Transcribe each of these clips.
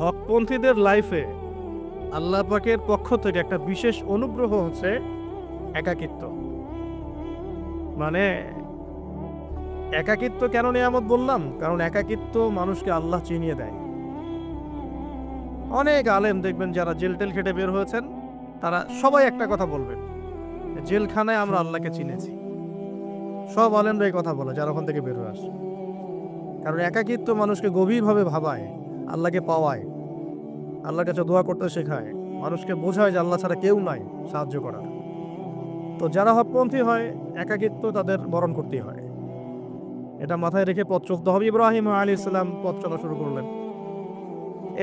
হকপন্থীদের লাইফে আল্লাহ পাকের পক্ষ থেকে একটা বিশেষ অনুগ্রহ হচ্ছে একাকিত্ব। মানে একাকিত্ব কেন নিয়ামত বললাম? কারণ একাকিত্ব মানুষকে আল্লাহ চিনিয়ে দেয়। অনেক আলেম দেখবেন যারা জেল টেল খেটে বের হয়েছেন, তারা সবাই একটা কথা বলবেন, জেলখানায় আমরা আল্লাহকে চিনেছি। সব আলেমরা এই কথা বলে যারা ওখান থেকে বের হয়ে আসে। কারণ একাকিত্ব মানুষকে গভীরভাবে ভাবায়, আল্লাহকে পাওয়ায়, আল্লাহর কাছে দোয়া করতে শেখায়, মানুষকে বোঝায় যে আল্লাহ ছাড়া কেউ নাই সাহায্য করার। তো যারা হকপন্থী হয়, একাকিত্ব তাদের বরণ করতেই হয়। এটা মাথায় রেখে পথ চলতে হবে। ইব্রাহিম আলাইহিস সালাম পথ চলা শুরু করলেন।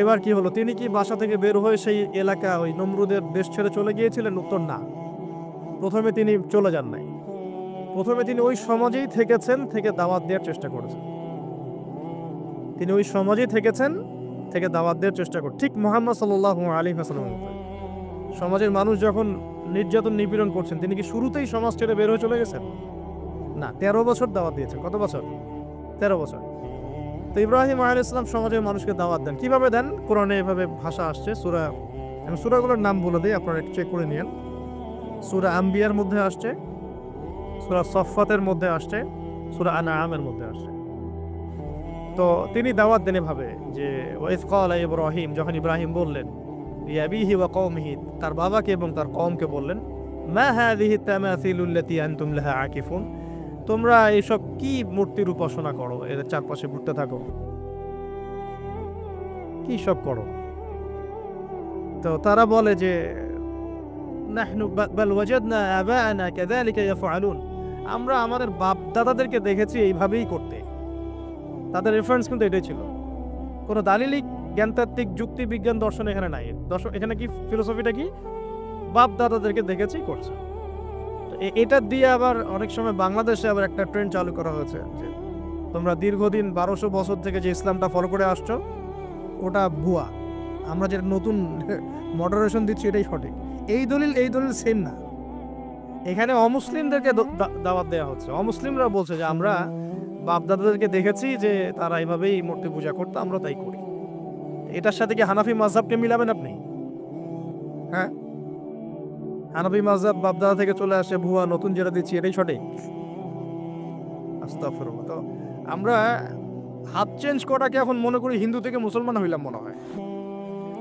এবার কি হলো? তিনি কি বাসা থেকে বের হয়ে সেই এলাকা, ওই নমরুদের দেশ ছেড়ে চলে গিয়েছিলেন? উত্তর না। প্রথমে তিনি চলে যান নাই। প্রথমে তিনি ওই সমাজেই থেকেছেন, থেকে দাওয়াত দেওয়ার চেষ্টা করেছেন। তিনি ওই সমাজেই থেকেছেন, থেকে দাওয়াত দেওয়ার চেষ্টা করেন। ঠিক মুহাম্মদ সাল্লাল্লাহু আলাইহি ওয়াসাল্লামের মতো। সমাজের মানুষ যখন নির্যাতন নিপীড়ন করছেন, তিনি কি শুরুতেই সমাজ ছেড়ে বের হয়ে চলে গেছেন? না, 13 বছর দাওয়াত দিয়েছেন। কত বছর? 13 বছর। তো ইব্রাহিম আলাইহিস সালাম সমাজের মানুষকে দাওয়াত দেন। কিভাবে দেন? কোরআনে এভাবে ভাষা আসছে। আমি সূরাগুলোর নাম বলে দিই, আপনারা একটু চেক করে নিয়েন। সূরা আম্বিয়ার মধ্যে আসছে, সূরা সফফাতের মধ্যে আসছে, সূরা আনআমের মধ্যে আসছে। তো তিনি দাওয়াত দেন এভাবে যে ওয়াইজ ক্বালা ইব্রাহিম, যখন ইব্রাহিম বললেন লিআবিহি ওয়া কওমিহি, তার বাবাকে এবং তার কওমকে বললেন, মা হাযিহি তামাসিলু আল্লাতী আনতুম লাহা আকিফুন, তোমরা এইসব কি মূর্তির উপাসনা করো, এর চারপাশে ঘুরতে থাকো, কি সব করো? তো তারা বলে যে নাহনু বাল ওয়াজাদনা আবাআনা কাযালিকা ইয়াফআলুন, আমরা আমাদের বাপ দাদাদেরকে দেখেছি এইভাবেই করতে। তাদের রেফারেন্স কিন্তু এটাই ছিল। কোনো দালিলিক জ্ঞানতাত্ত্বিক যুক্তি বিজ্ঞান দর্শন এখানে নাই। দর্শন এখানে কি ফিলোসফিটা কি? বাপ দাদাদেরকে দেখেছি করছে। তো এটা দিয়ে আবার অনেক সময় বাংলাদেশে আবার একটা ট্রেন্ড চালু করা হয়েছে যে তোমরা দীর্ঘদিন 1200 বছর থেকে যে ইসলামটা ফলো করে আসছো ওটা ভুয়া, আমরা যেটা নতুন মডারেশন দিচ্ছি এটাই সঠিক। এই দলিল সেম না। এখানে অমুসলিমদেরকে দাওয়াত দেওয়া হচ্ছে। অমুসলিমরা বলছে যে আমরা বাপ দাদাদেরকে দেখেছি যে তারা এইভাবেই মূর্তি পূজা করতো, আমরা তাই করি। এটার সাথে কি হানাফি মাযহাবকে মিলাবেন আপনি? হ্যাঁ, হানাফি মাযহাব বাপ দাদা থেকে চলে আসে, ভুয়া, নতুন যেটা দিচ্ছি এটাই সঠিক। আস্তাগফিরুল্লাহ। তো আমরা হাত চেঞ্জ করাটাকে এখন মনে করি হিন্দু থেকে মুসলমান হইলাম মনে হয়।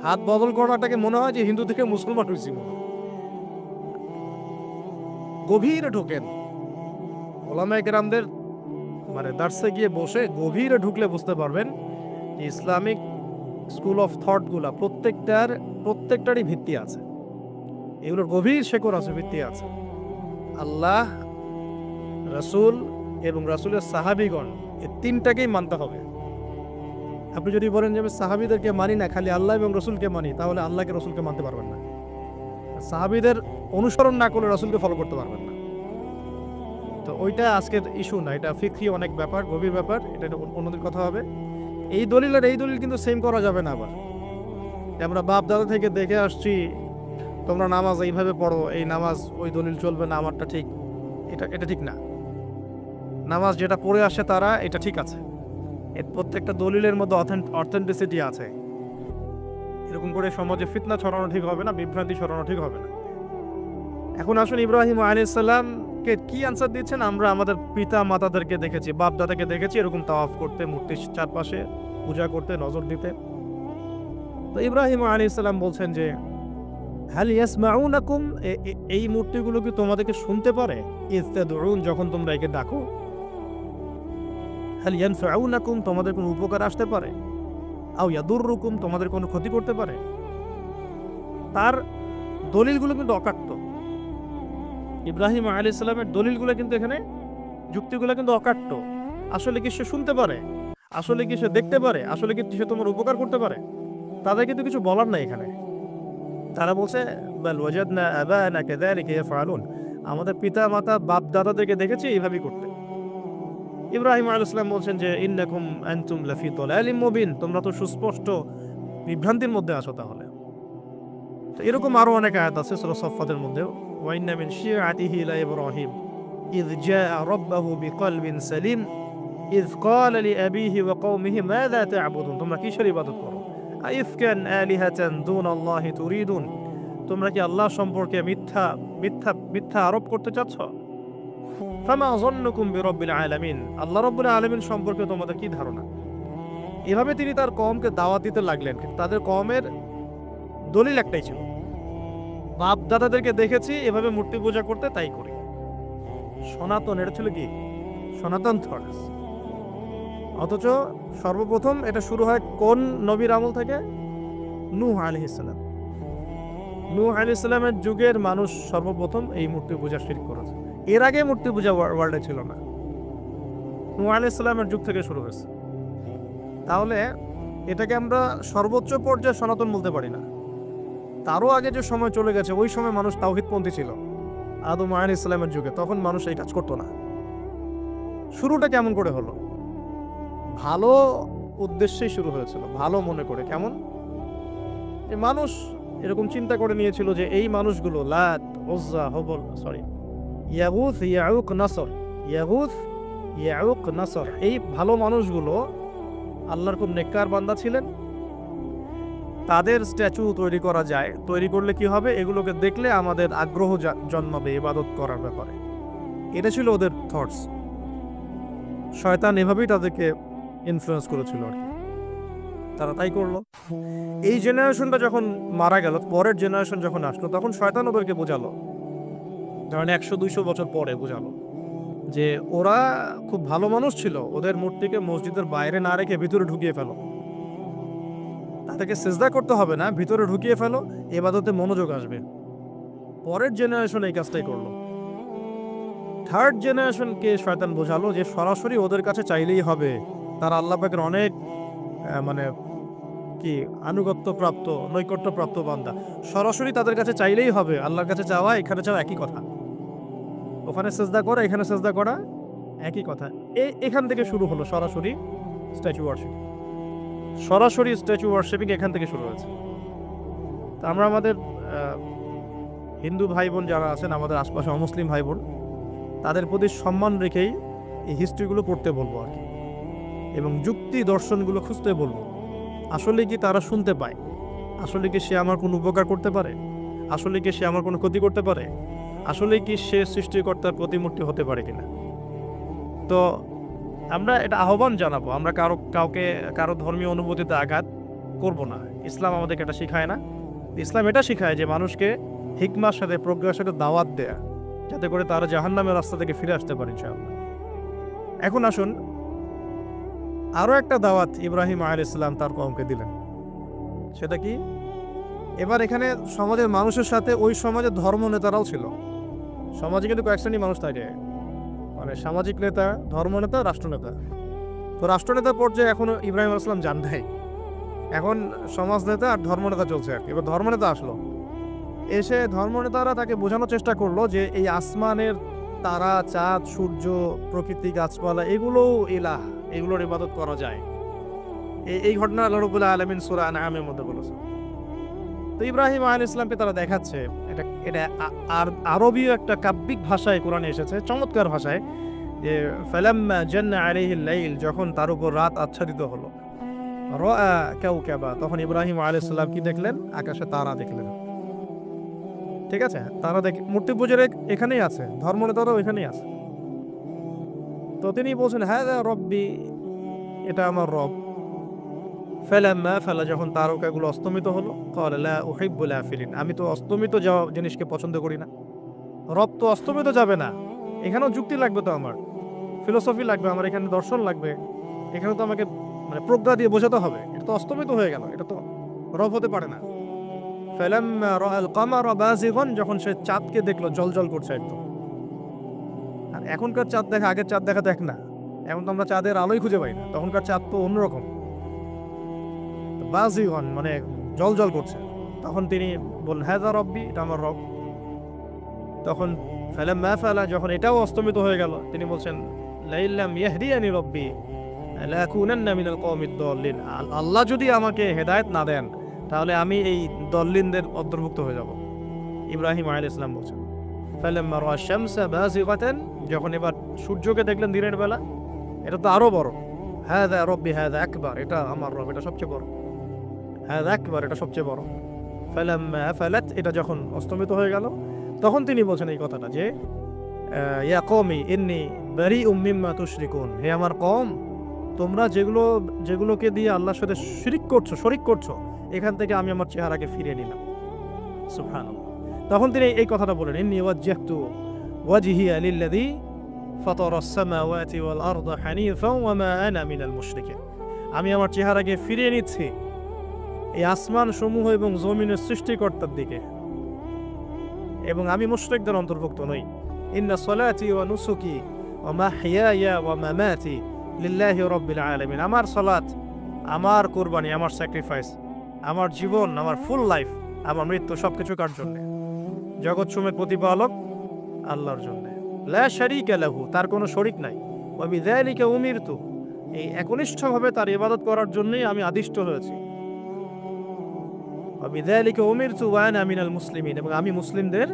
হাত বদল করাটাকে মনে হয় যে হিন্দু থেকে মুসলমান হইছি মনে হয়। গভীরে ঢোকেন ওলামায়ে কেরামদের মানে দার্সে গিয়ে বসে গভীরে ঢুকলে বুঝতে পারবেন যে ইসলামিক স্কুল অফ থটগুলা প্রত্যেকটারই ভিত্তি আছে। এগুলোর গভীর শেকড় আছে, ভিত্তি আছে। আল্লাহ, রাসূল এবং রাসূলের সাহাবীগণ, এই তিনটাকেই মানতে হবে। আপনি যদি বলেন যে আমি সাহাবীদেরকে মানি না, খালি আল্লাহ এবং রাসূলকে মানি, তাহলে আল্লাহকে রাসূলকে মানতে পারবেন না। সাহাবীদের অনুসরণ না করলে রাসূলকে ফলো করতে পারবেন না। তো ওইটা আজকের ইস্যু না, এটা ফিকহি অনেক ব্যাপার, গভীর ব্যাপার, এটা অন্যদের কথা হবে। এই দলিল আর এই দলিল কিন্তু সেম করা যাবে না। আবার আমরা বাপ দাদা থেকে দেখে আসছি তোমরা নামাজ এইভাবে পড়ো, এই নামাজ ওই দলিল চলবে না, আমারটা ঠিক, এটা ঠিক না। নামাজ যেটা পড়ে আসে তারা, এটা ঠিক আছে। এর প্রত্যেকটা দলিলের মধ্যে অথেন্টিসিটি আছে। এরকম করে সমাজে ফিতনা ছড়ানো ঠিক হবে না, বিভ্রান্তি ছড়ানো ঠিক হবে না। এখন আসুন ইব্রাহিম আলাইহিস সালামকে কি আনসার দিচ্ছেন? আমরা আমাদের পিতা মাতাদেরকে দেখেছি, বাপ দাদাকে দেখেছি এরকম তাওয়াফ করতে, মূর্তির চারপাশে পূজা করতে, নজর দিতে। তো ইব্রাহিম আলাইহিস সালাম বলছেন যে হাল ইয়াসমাউনাকুম, এই মূর্তিগুলো কি তোমাদেরকে শুনতে পারে? ইস্তাদউন, যখন তোমরা একে ডাকো। হাল ইয়ানফাউনাকুম, তোমাদের কোনো উপকার আসতে পারে? আও ইয়াদুররুকুম, তোমাদের কোনো ক্ষতি করতে পারে? তার দলিলগুলো কিন্তু অকাট্য। ইব্রাহিম আলাইহিস সালামের দলিলগুলো কিন্তু এখানে, যুক্তিগুলো কিন্তু অকাট্য। আসলে কি সে শুনতে পারে? আসলে কি সে দেখতে পারে? আসলে কি সে তোমার উপকার করতে পারে? তাদের কিন্তু কিছু বলার নাই এখানে। তারা বলছে বাল ওয়াজাদনা আবানা কাযালিকা ইয়াফআলুন, আমাদের পিতা মাতা বাপ দাদাদেরকে দেখেছি এইভাবেই করতে। ইব্রাহিম আলাইহিস সালাম বলছেন যে ইন্নাকুম আনতুম লাফি দালালিম মুবিন, তোমরা তো সুস্পষ্ট বিভ্রান্তির মধ্যে আছো তাহলে। তো এরকম আরো অনেক আয়াত আছে সূরা সফফাতের মধ্যে, ওয়া ইন্না মিন শিআতিহি লা ইব্রাহিম ইয জাআ রাব্বাহু বিকলবিন সালিম ইয ক্বালা লিআবিহি ওয়া কওমিহি মাযা তা'বুদুন, তোমরা কিসের ইবাদত করো? আইফকান আলিহাতান দুনাল্লাহি তুরিদুন, তোমরা কি আল্লাহ সম্পর্কে মিথ্যা মিথ্যা মিথ্যা আরোপ করতে চাচ্ছ? ফামা যন্নুকুম বিরাব্বিল আলামিন, আল্লাহ রাব্বুল আলামিন সম্পর্কে তোমাদের কি ধারণা? এভাবে তিনি তার কওমকে দাওয়াত দিতে লাগলেন। তাদের কওমের দলিল একটাই ছিল, বাপ দাদাদেরকে দেখেছি এভাবে মূর্তি পূজা করতে, তাই করি। সনাতন, এটা ছিল কি সনাতন থটস। অথচ সর্বপ্রথম এটা শুরু হয় কোন নবীর আমল থেকে? নূহ আলাইহিস সালাম। নূহ আলাইহিস সালামের যুগের মানুষ সর্বপ্রথম এই মূর্তি পূজা শিরক করেছে। এর আগে মূর্তি পূজা ওয়ার্ল্ডে ছিল না, নূহ আলাইহিস সালামের যুগ থেকে শুরু হয়েছে। তাহলে এটাকে আমরা সর্বোচ্চ পর্যায়ে সনাতন বলতে পারি না। তারও আগে যে সময় চলে গেছে, ওই সময় মানুষ তাওহীদপন্থী ছিল। আদম আলাইহিস সালামের যুগে তখন মানুষ এই কাজ করতো না। শুরুটা কেমন করে হলো? ভালো উদ্দেশ্যেই শুরু হয়েছিল, ভালো মনে করে। কেমন? যে মানুষ এরকম চিন্তা করে নিয়েছিল যে এই মানুষগুলো লাত, উজ্জা, হবল, ইয়াগুথ, ইয়াউক, নাসর, ইয়াগুথ, ইয়াউক, নাসর, এই ভালো মানুষগুলো আল্লাহর খুব নেককার বান্দা ছিলেন। তাদের স্ট্যাচু তৈরি করা যায়, তৈরি করলে কি হবে? এগুলোকে দেখলে আমাদের আগ্রহ জন্মাবে ইবাদত করার ব্যাপারে। এটা ছিল ওদের থটস। শয়তান এভাবেই তাদেরকে ইনফ্লুয়েন্স করেছিল আর কি। তারা তাই করলো। এই জেনারেশনটা যখন মারা গেল, পরের জেনারেশন যখন আসলো, তখন শয়তান ওদেরকে বোঝালো, ধরেন 100-200 বছর পরে বোঝালো যে ওরা খুব ভালো মানুষ ছিল, ওদের মূর্তিকে মসজিদের বাইরে না রেখে ভিতরে ঢুকিয়ে ফেলো, তাদেরকে সিজদা করতে হবে না, ভিতরে ঢুকিয়ে ফেলো, ইবাদতে মনোযোগ আসবে। পরের জেনারেশন এই কাজটাই করলো। থার্ড জেনারেশনকে শয়তান বোঝালো যে সরাসরি ওদের কাছে চাইলেই হবে, তারা আল্লাহ পাকের অনেক মানে কি আনুগত্য প্রাপ্ত, নৈকট্য প্রাপ্ত বান্দা, সরাসরি তাদের কাছে চাইলেই হবে। আল্লাহর কাছে চাওয়া এখানে চাওয়া একই কথা, ওখানে সেজদা করা এখানে সেজদা করা একই কথা। এখান থেকে শুরু হলো সরাসরি স্ট্যাচু ওয়ার্শিপ। সরাসরি স্ট্যাচু ওয়ার্শিপিং এখান থেকে শুরু হয়েছে। তা আমরা আমাদের হিন্দু ভাই বোন যারা আছেন, আমাদের আশপাশে অমুসলিম ভাই বোন, তাদের প্রতি সম্মান রেখেই এই হিস্ট্রিগুলো পড়তে বলবো আর কি, এবং যুক্তি দর্শনগুলো খুঁজতে বলবো। আসলে কি তারা শুনতে পায়? আসলে কি সে আমার কোনো উপকার করতে পারে? আসলে কি সে আমার কোনো ক্ষতি করতে পারে? আসলে কি সে সৃষ্টিকর্তার প্রতিমূর্তি হতে পারে কিনা? তো আমরা এটা আহ্বান জানাবো, আমরা কারো ধর্মীয় অনুভূতিতে আঘাত করব না। ইসলাম আমাদেরকে এটা শেখায় না। ইসলাম এটা শেখায় যে মানুষকে হিকমার সাথে, প্রজ্ঞার সাথে দাওয়াত দেয়া, যাতে করে তারা জাহান্নামের রাস্তা থেকে ফিরে আসতে পারে ইনশাআল্লাহ। এখন আসুন, আরও একটা দাওয়াত ইব্রাহিম আলাইহিস সালাম তার কওমকে দিলেন। সেটা কি? এবার এখানে সমাজের মানুষের সাথে ওই সমাজের ধর্ম নেতারাও ছিল। সমাজে কিন্তু কয়েক শ্রেণী মানুষ থাকে, মানে সামাজিক নেতা, ধর্মনেতা, রাষ্ট্রনেতা। তো রাষ্ট্রনেতার পর্যায়ে এখনো ইব্রাহিম আলাইহিস সালাম যান নাই, এখন সমাজ নেতা আর ধর্মনেতা চলছে আর কি। এবার ধর্মনেতা আসলো, এসে ধর্মনেতারা তাকে বোঝানোর চেষ্টা করলো যে এই আসমানের তারা, চাঁদ, সূর্য, প্রকৃতি, গাছপালা, এগুলোও ইলাহ, এগুলোর ইবাদত করা যায়। এই ঘটনা আল্লাহ রাব্বুল আলামিন সূরা আনআমের মধ্যে বলেছে। তো ইব্রাহিম আলাইহিস সালামকে তারা দেখাচ্ছে, এটা আরবীয় একটা কাব্যিক ভাষায় কোরআনে এসেছে, চমৎকার ভাষায়, যে ফালাম্মা জান্না আলাইহিল লাইল, যখন তার উপর রাত আচ্ছাদিত হলো, রাআ কাওকাবা, তখন ইব্রাহিম আলাইহিস সালাম কি দেখলেন? আকাশে তারা দেখলেন। ঠিক আছে, তারা মূর্তি পূজার এখানেই আছে, ধর্মনেতারাও এখানেই আছে। তো তিনি বলছেন হাযা রব্বি, এটা আমার রব। ফালাম্মা ফালা, যখন তারকাগুলো অস্তমিত হলো, ক্বালা লা উহিব্বুল আফিলিন, আমি তো অস্তমিত যাওয়া জিনিসকে পছন্দ করি না। রব তো অস্তমিত যাবে না, এখানেও যুক্তি লাগবে, তো আমার ফিলোসফি লাগবে, আমার এখানে দর্শন লাগবে, এখানে তো আমাকে মানে প্রজ্ঞা দিয়ে বোঝাতে হবে। এটা তো অস্তমিত হয়ে গেল, এটা তো রব হতে পারে না। ফালাম্মা রাআল কামারা বাযিগান, যখন সে চাঁদকে দেখলো জ্বলজ্বল করছে একদম। আর এখনকার চাঁদ দেখা আগের চাঁদ দেখা দেখ না, এখন তো আমরা চাঁদের আলোই খুঁজে পাই না, তখনকার চাঁদ তো অন্যরকম। বাযিগান মানে জ্বলজ্বল করছে। তখন তিনি বললেন হাযা রব্বি, এটা আমার রব। তখন ফালাম্মা ফালা, যখন এটাও অস্তমিত হয়ে গেল, তিনি বলছেন লাইল্লাম ইয়াহদিয়ানি রব্বি লাকুনান্না মিনাল কওমিদ দাল্লিন, আল্লাহ যদি আমাকে হেদায়েত না দেন তাহলে আমি এই দল্লিনদের অন্তর্ভুক্ত হয়ে যাব। ইব্রাহিম আলাইহিস সালাম বলছেন ফালাম্মা রাআ শামসা বাযিগাতান, যখন এবার সূর্যকে দেখলেন দিনের বেলা, এটা তো আরো বড়। হাযা রব্বি হাযা আকবার, এটা আমার রব, এটা সবচেয়ে বড়। হাযা আকবার, এটা সবচেয়ে বড়। ফালাম্মা আফালাত, এটা যখন অস্তমিত হয়ে গেল, তখন তিনি বলছেন এই কথাটা যে ইয়া কওমি ইন্নী বারিউম মিম্মা তুশরিকুন, হে আমার কওম, তোমরা যেগুলোকে দিয়ে আল্লাহর সাথে শরিক করছো, এখান থেকে আমি আমার চেহারাকে ফিরিয়ে নিলাম। সুবহানাল্লাহ। তখন তিনি এই কথাটা বলেন, ইন্নী ওয়াজ্জাহতু ওয়াজহিয়া লিল্লাযী ফাতারাস সামাওয়াতি ওয়াল আরদা হানিফাও ওয়া মা আনা মিনাল মুশরিকিন, আমি আমার চেহারাকে ফিরিয়ে নিচ্ছি এই আসমান সমূহ এবং জমিনের সৃষ্টিকর্তার দিকে, এবং আমি মুশরিকদের অন্তর্ভুক্ত নই। ইন্না সলাতি ওয়া নুসুকি ওয়া মাহইয়ায়া ওয়া মামাতি লিল্লাহি রাব্বিল আলামিন, আমার সালাত, আমার কুরবানি, আমার স্যাক্রিফাইস, আমার জীবন, আমার ফুল লাইফ, আমার মৃত্যু সবকিছু কার জন্য? জগৎ সমূহের প্রতিপালক আল্লাহর জন্য। লা শারীকা লাহু, তার কোনো শরীক নাই। ওয়া বিযালিকা উমিরতু, এই একনিষ্ঠভাবে তার ইবাদত করার জন্যই আমি আদিষ্ট হয়েছি। ওয়া বিযালিকা উমিরতু ওয়া আনা মিনাল মুসলিমিন, এবং আমি মুসলিমদের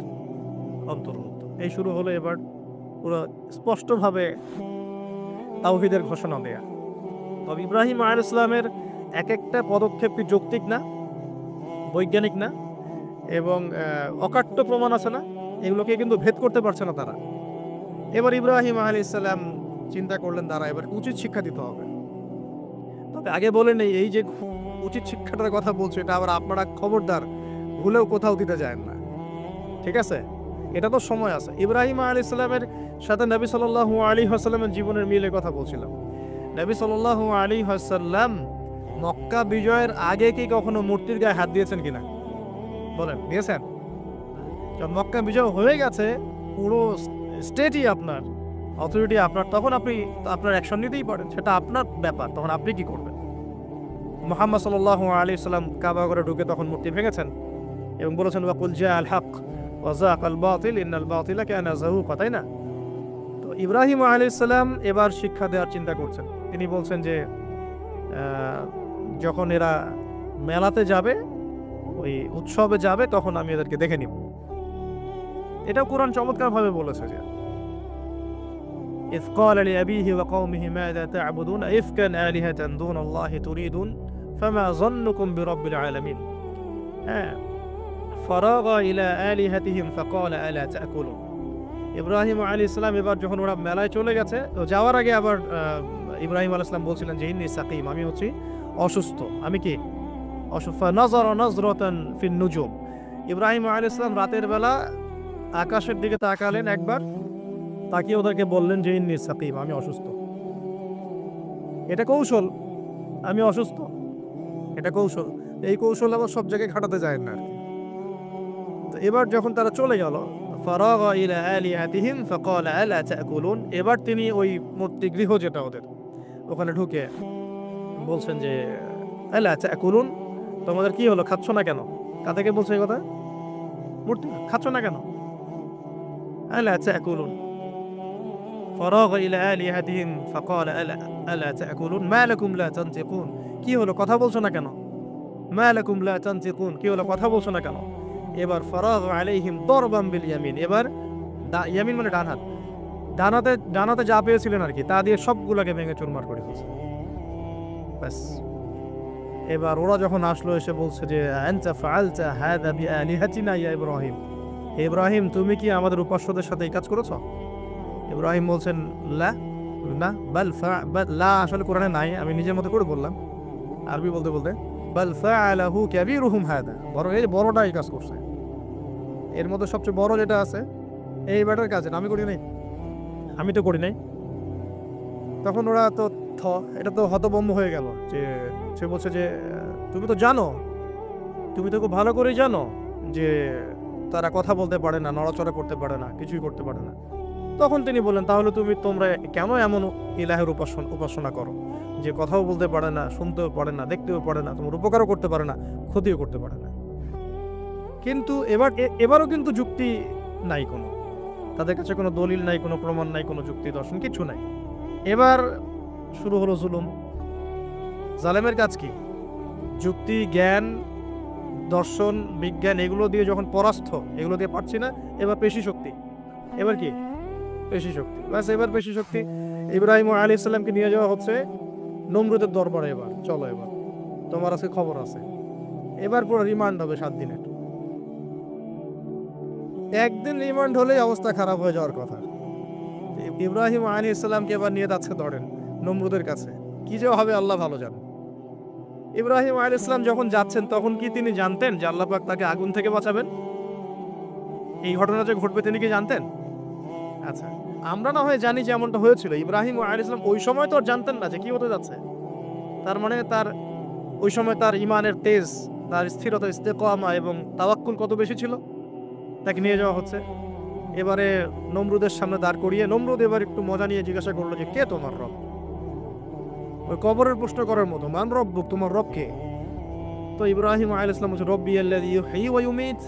অন্তর্ভুক্ত। এই শুরু হলো এবার পুরো স্পষ্টভাবে তাওহীদের ঘোষণা দেয়া। তবে ইব্রাহিম আলাইহিস সালামের এক একটা পদক্ষেপ কি যৌক্তিক না, বৈজ্ঞানিক না, এবং অকাট্য প্রমাণ আছে না, এগুলোকে কিন্তু ভেদ করতে পারছে না তারা। এবার ইব্রাহিম আলাইহিস সালাম চিন্তা করলেন তারা এবার উচিত শিক্ষা দিতে হবে। তবে আগে বলে নেই, এই যে উচিত শিক্ষাটার কথা বলছো, এটা আবার আপনারা খবরদার ভুলেও কোথাও দিতে যায় না, ঠিক আছে? এটা তো সময় আছে। ইব্রাহিম আলাইহিস সালামের সাথে নবী সাল্লাল্লাহু আলাইহি ওয়াসাল্লামের জীবনের মিলের কথা বলছিলাম। নবী সাল্লাল্লাহু আলাইহি ওয়াসাল্লাম মক্কা বিজয়ের আগে কি কখনো মূর্তির গায়ে হাত দিয়েছেন কিনা বলেন? দিয়েছেন? যখন মক্কা বিজয় হয়ে গেছে, পুরো স্টেটই আপনার, অথরিটি আপনার, তখন আপনি আপনার অ্যাকশন নিতেই পারেন, সেটা আপনার ব্যাপার, তখন আপনি কি করবেন? মুহাম্মদ সাল্লাল্লাহু আলাইহি ওয়াসাল্লাম কাবা ঘরে ঢুকে তখন মূর্তি ভেঙেছেন এবং বলেছেন ওয়াকুল জাআল হক ওয়া যাকাল বাতিল ইন্নাল বাতিলা কানা যাহুকা, তাই না? তো ইব্রাহিম আলাইহিস সালাম এবার শিক্ষা দেওয়ার চিন্তা করছেন। তিনি বলছেন যে যখন এরা মেলাতে যাবে, ওই উৎসবে যাবে, তখন আমি এদেরকে দেখে নিব। এটা কোরআন চমৎকারভাবে বলেছে যে إذ قال لأبيه وقومه ماذا تعبدون أئفكا آلهة دون الله تريدون فما ظنكم برب العالمين فراغ إلى آلهتهم فقال ألا تأكلون। ইব্রাহিম আলাইহিস সালাম এবার যখন ওরা মেলায় চলে গেছে, তো যাওয়ার আগে আবার ইব্রাহিম আলাইহিস সালাম বলছিলেন যে ইন্নী সাকিম, আমি হচ্ছি অসুস্থ। আমি কি অসুস্থ? নাযারা নাযরাতান ফিন নুজুম, ইব্রাহিম আলাইহিস সালাম রাতের বেলা আকাশের দিকে তাকালেন একবার, তাকিয়ে ওদেরকে বললেন যে ইন্নী সাকিম, আমি অসুস্থ। এটা কৌশল, আমি অসুস্থ, এটা কৌশল। এই কৌশল আবার সব জায়গায় খাটাতে যায় না। তো এবার যখন তারা চলে গেল, ফারাগা ইলা আলিহাতিহিম ফাকালা আলা তাকুলুন, এবার তিনি ওই মূর্তি গৃহ যেটা ওদের, ওখানে ঢুকে বলছেন যে আলা তাকুলুন, তোমাদের কি হলো, খাচ্ছ না কেন? কাদেরকে বলছে এই কথা? মূর্তি, খাচ্ছ না কেন? আলা তাকুলুন ফারাগা ইলা আলিহাতিহিম ফাকালা আলা তাকুলুন মা লাকুম লা তানতিকুন, কি হলো, কথা বলছো না কেন? মা লাকুম লা তানতিকুন, কি হলো, কথা বলছো না কেন? এবার ফারাগা আলাইহিম দরবাম বিল ইয়ামিন, এবার ইয়ামিন মানে ডান হাত, ডানাতে যা পেয়েছিলেন আর কি, তা দিয়ে সবগুলোকে ভেঙে চুরমার করে দিয়েছে। ব্যাস। এবার ওরা যখন আসলো, এসে বলছে যে আনতা ফাআলতা হাযা বিআলিহাতিনা ইয়া ইব্রাহিম, হে ইব্রাহিম, তুমি কি আমাদের উপাস্যদের সাথে এই কাজ করেছো? ইব্রাহিম বলছেন লা, না, বাল লা আসলে কোরআনে নাই, আমি নিজের মতো করে বললাম আরবি বলতে বলতে। বাল ফাআলাহু কাবীরুহুম হাদা, বড় এই বড়টা এই কাজ করছে, এর মধ্যে সবচেয়ে বড় যেটা আছে এই ব্যাটার কাজ, আমি করি নাই, আমি তো করি নাই। তখন ওরা তো এটা তো হতভম্ব হয়ে গেল, যে সে বলছে যে তুমি তো জানো, তুমি তো খুব ভালো করেই জানো যে তারা কথা বলতে পারে না, নড়াচড়া করতে পারে না, কিছুই করতে পারে না। তখন তিনি বললেন, তাহলে তোমরা কেন এমন ইলাহের উপাসনা করো যে কথাও বলতে পারে না, শুনতেও পারে না, দেখতেও পারে না, তোমার উপকারও করতে পারে না, ক্ষতিও করতে পারে না? কিন্তু এবারও কিন্তু যুক্তি নাই, কোনো তাদের কাছে কোনো দলিল নাই, কোনো প্রমাণ নাই, কোনো যুক্তি দর্শন কিছু নাই। এবার শুরু হলো জুলুম। জালেমের কাজ কি? যুক্তি, জ্ঞান, দর্শন, বিজ্ঞান এগুলো দিয়ে যখন পরাস্ত, এগুলো দিয়ে পারছি না, এবার পেশি শক্তি। এবার কি? পেশি শক্তি। ব্যাস, এবার পেশি শক্তি। ইব্রাহিম আলাইহিস সালামকে নিয়ে যাওয়া হচ্ছে নমরুদের দরবারে। এবার চলো, এবার তোমার আজকে খবর আছে। এবার পুরো রিমান্ড হবে 7 দিনের। একদিন রিমান্ড হলেই অবস্থা খারাপ হয়ে যাওয়ার কথা। ইব্রাহিম আলাইহিস সালামকে এবার নিয়ে যাচ্ছে ধরেন নমরুদের কাছে। কি যে হবে আল্লাহ ভালো জানেন। ইব্রাহিম আলাইহিস সালাম যখন যাচ্ছেন তখন কি তিনি জানতেন যে আল্লাহ পাক তাকে আগুন থেকে বাঁচাবেন? এই ঘটনা যে ঘটবে তিনি কি জানতেন? আচ্ছা, আমরা না হয় জানি যে এমনটা হয়েছিল। ইব্রাহিম আলাইহিস সালাম ওই সময় তো আর জানতেন না যে কি হতে যাচ্ছে। তার মানে তার ওই সময় তার ঈমানের তেজ, তার স্থিরতা, ইস্তেকামা এবং তাওয়াক্কুল কত বেশি ছিল। তাকে নিয়ে যাওয়া হচ্ছে। এবারে নমরুদের সামনে দাঁড় করিয়ে নমরুদ এবার একটু মজা নিয়ে জিজ্ঞাসা করলো যে কে তোমার রব? ওই কবরের প্রশ্ন করার মতো, মান রব্বুক, তোমার রব কে? তো ইব্রাহিম আলাইহিস সালাম বলছে রব্বি আল্লাযী ইউহয়ী ওয়া ইউমীত,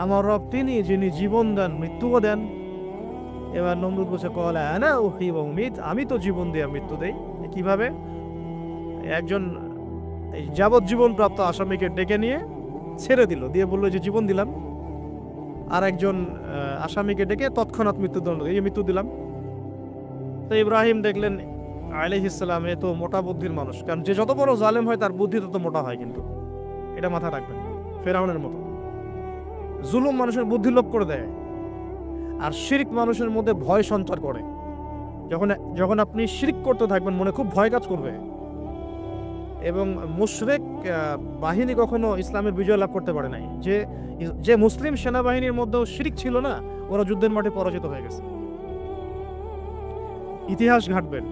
আমার রব তিনি যিনি জীবন দেন মৃত্যুও দেন। এবার নমরুদ বলছে ক্বালা আনা উহয়ী ওয়া উমীত, আমি তো জীবন দেই মৃত্যু দেই। কিভাবে? একজন এই যাবজ্জীবন প্রাপ্ত আসামিকে ডেকে নিয়ে ছেড়ে দিল, দিয়ে বলল যে জীবন দিলাম। আর একজন আসামিকে ডেকে তৎক্ষণাৎ মৃত্যুদণ্ড, এই মৃত্যু দিলাম। তো ইব্রাহিম দেখলেন আলাইহিস সালাম এ তো মোটা বুদ্ধির মানুষ, কারণ যে যত বড় জালেম হয় তার বুদ্ধি তত মোটা হয়, কিন্তু এটা মাথায় রাখবেন। ফেরাউনের মতো জুলুম মানুষের বুদ্ধি লোপ করে দেয়, আর শিরক মানুষের মধ্যে ভয় সঞ্চার করে। যখন যখন আপনি শিরক করতে থাকবেন মনে খুব ভয় কাজ করবে। এবং মুশরিক বাহিনী কখনো ইসলামের বিজয় লাভ করতে পারে নাই। যে মুসলিম সেনাবাহিনীর মধ্যেও শিরক ছিল না, ওরা যুদ্ধের মাঠে পরাজিত হয়ে গেছে। ইতিহাস ঘাটবেন,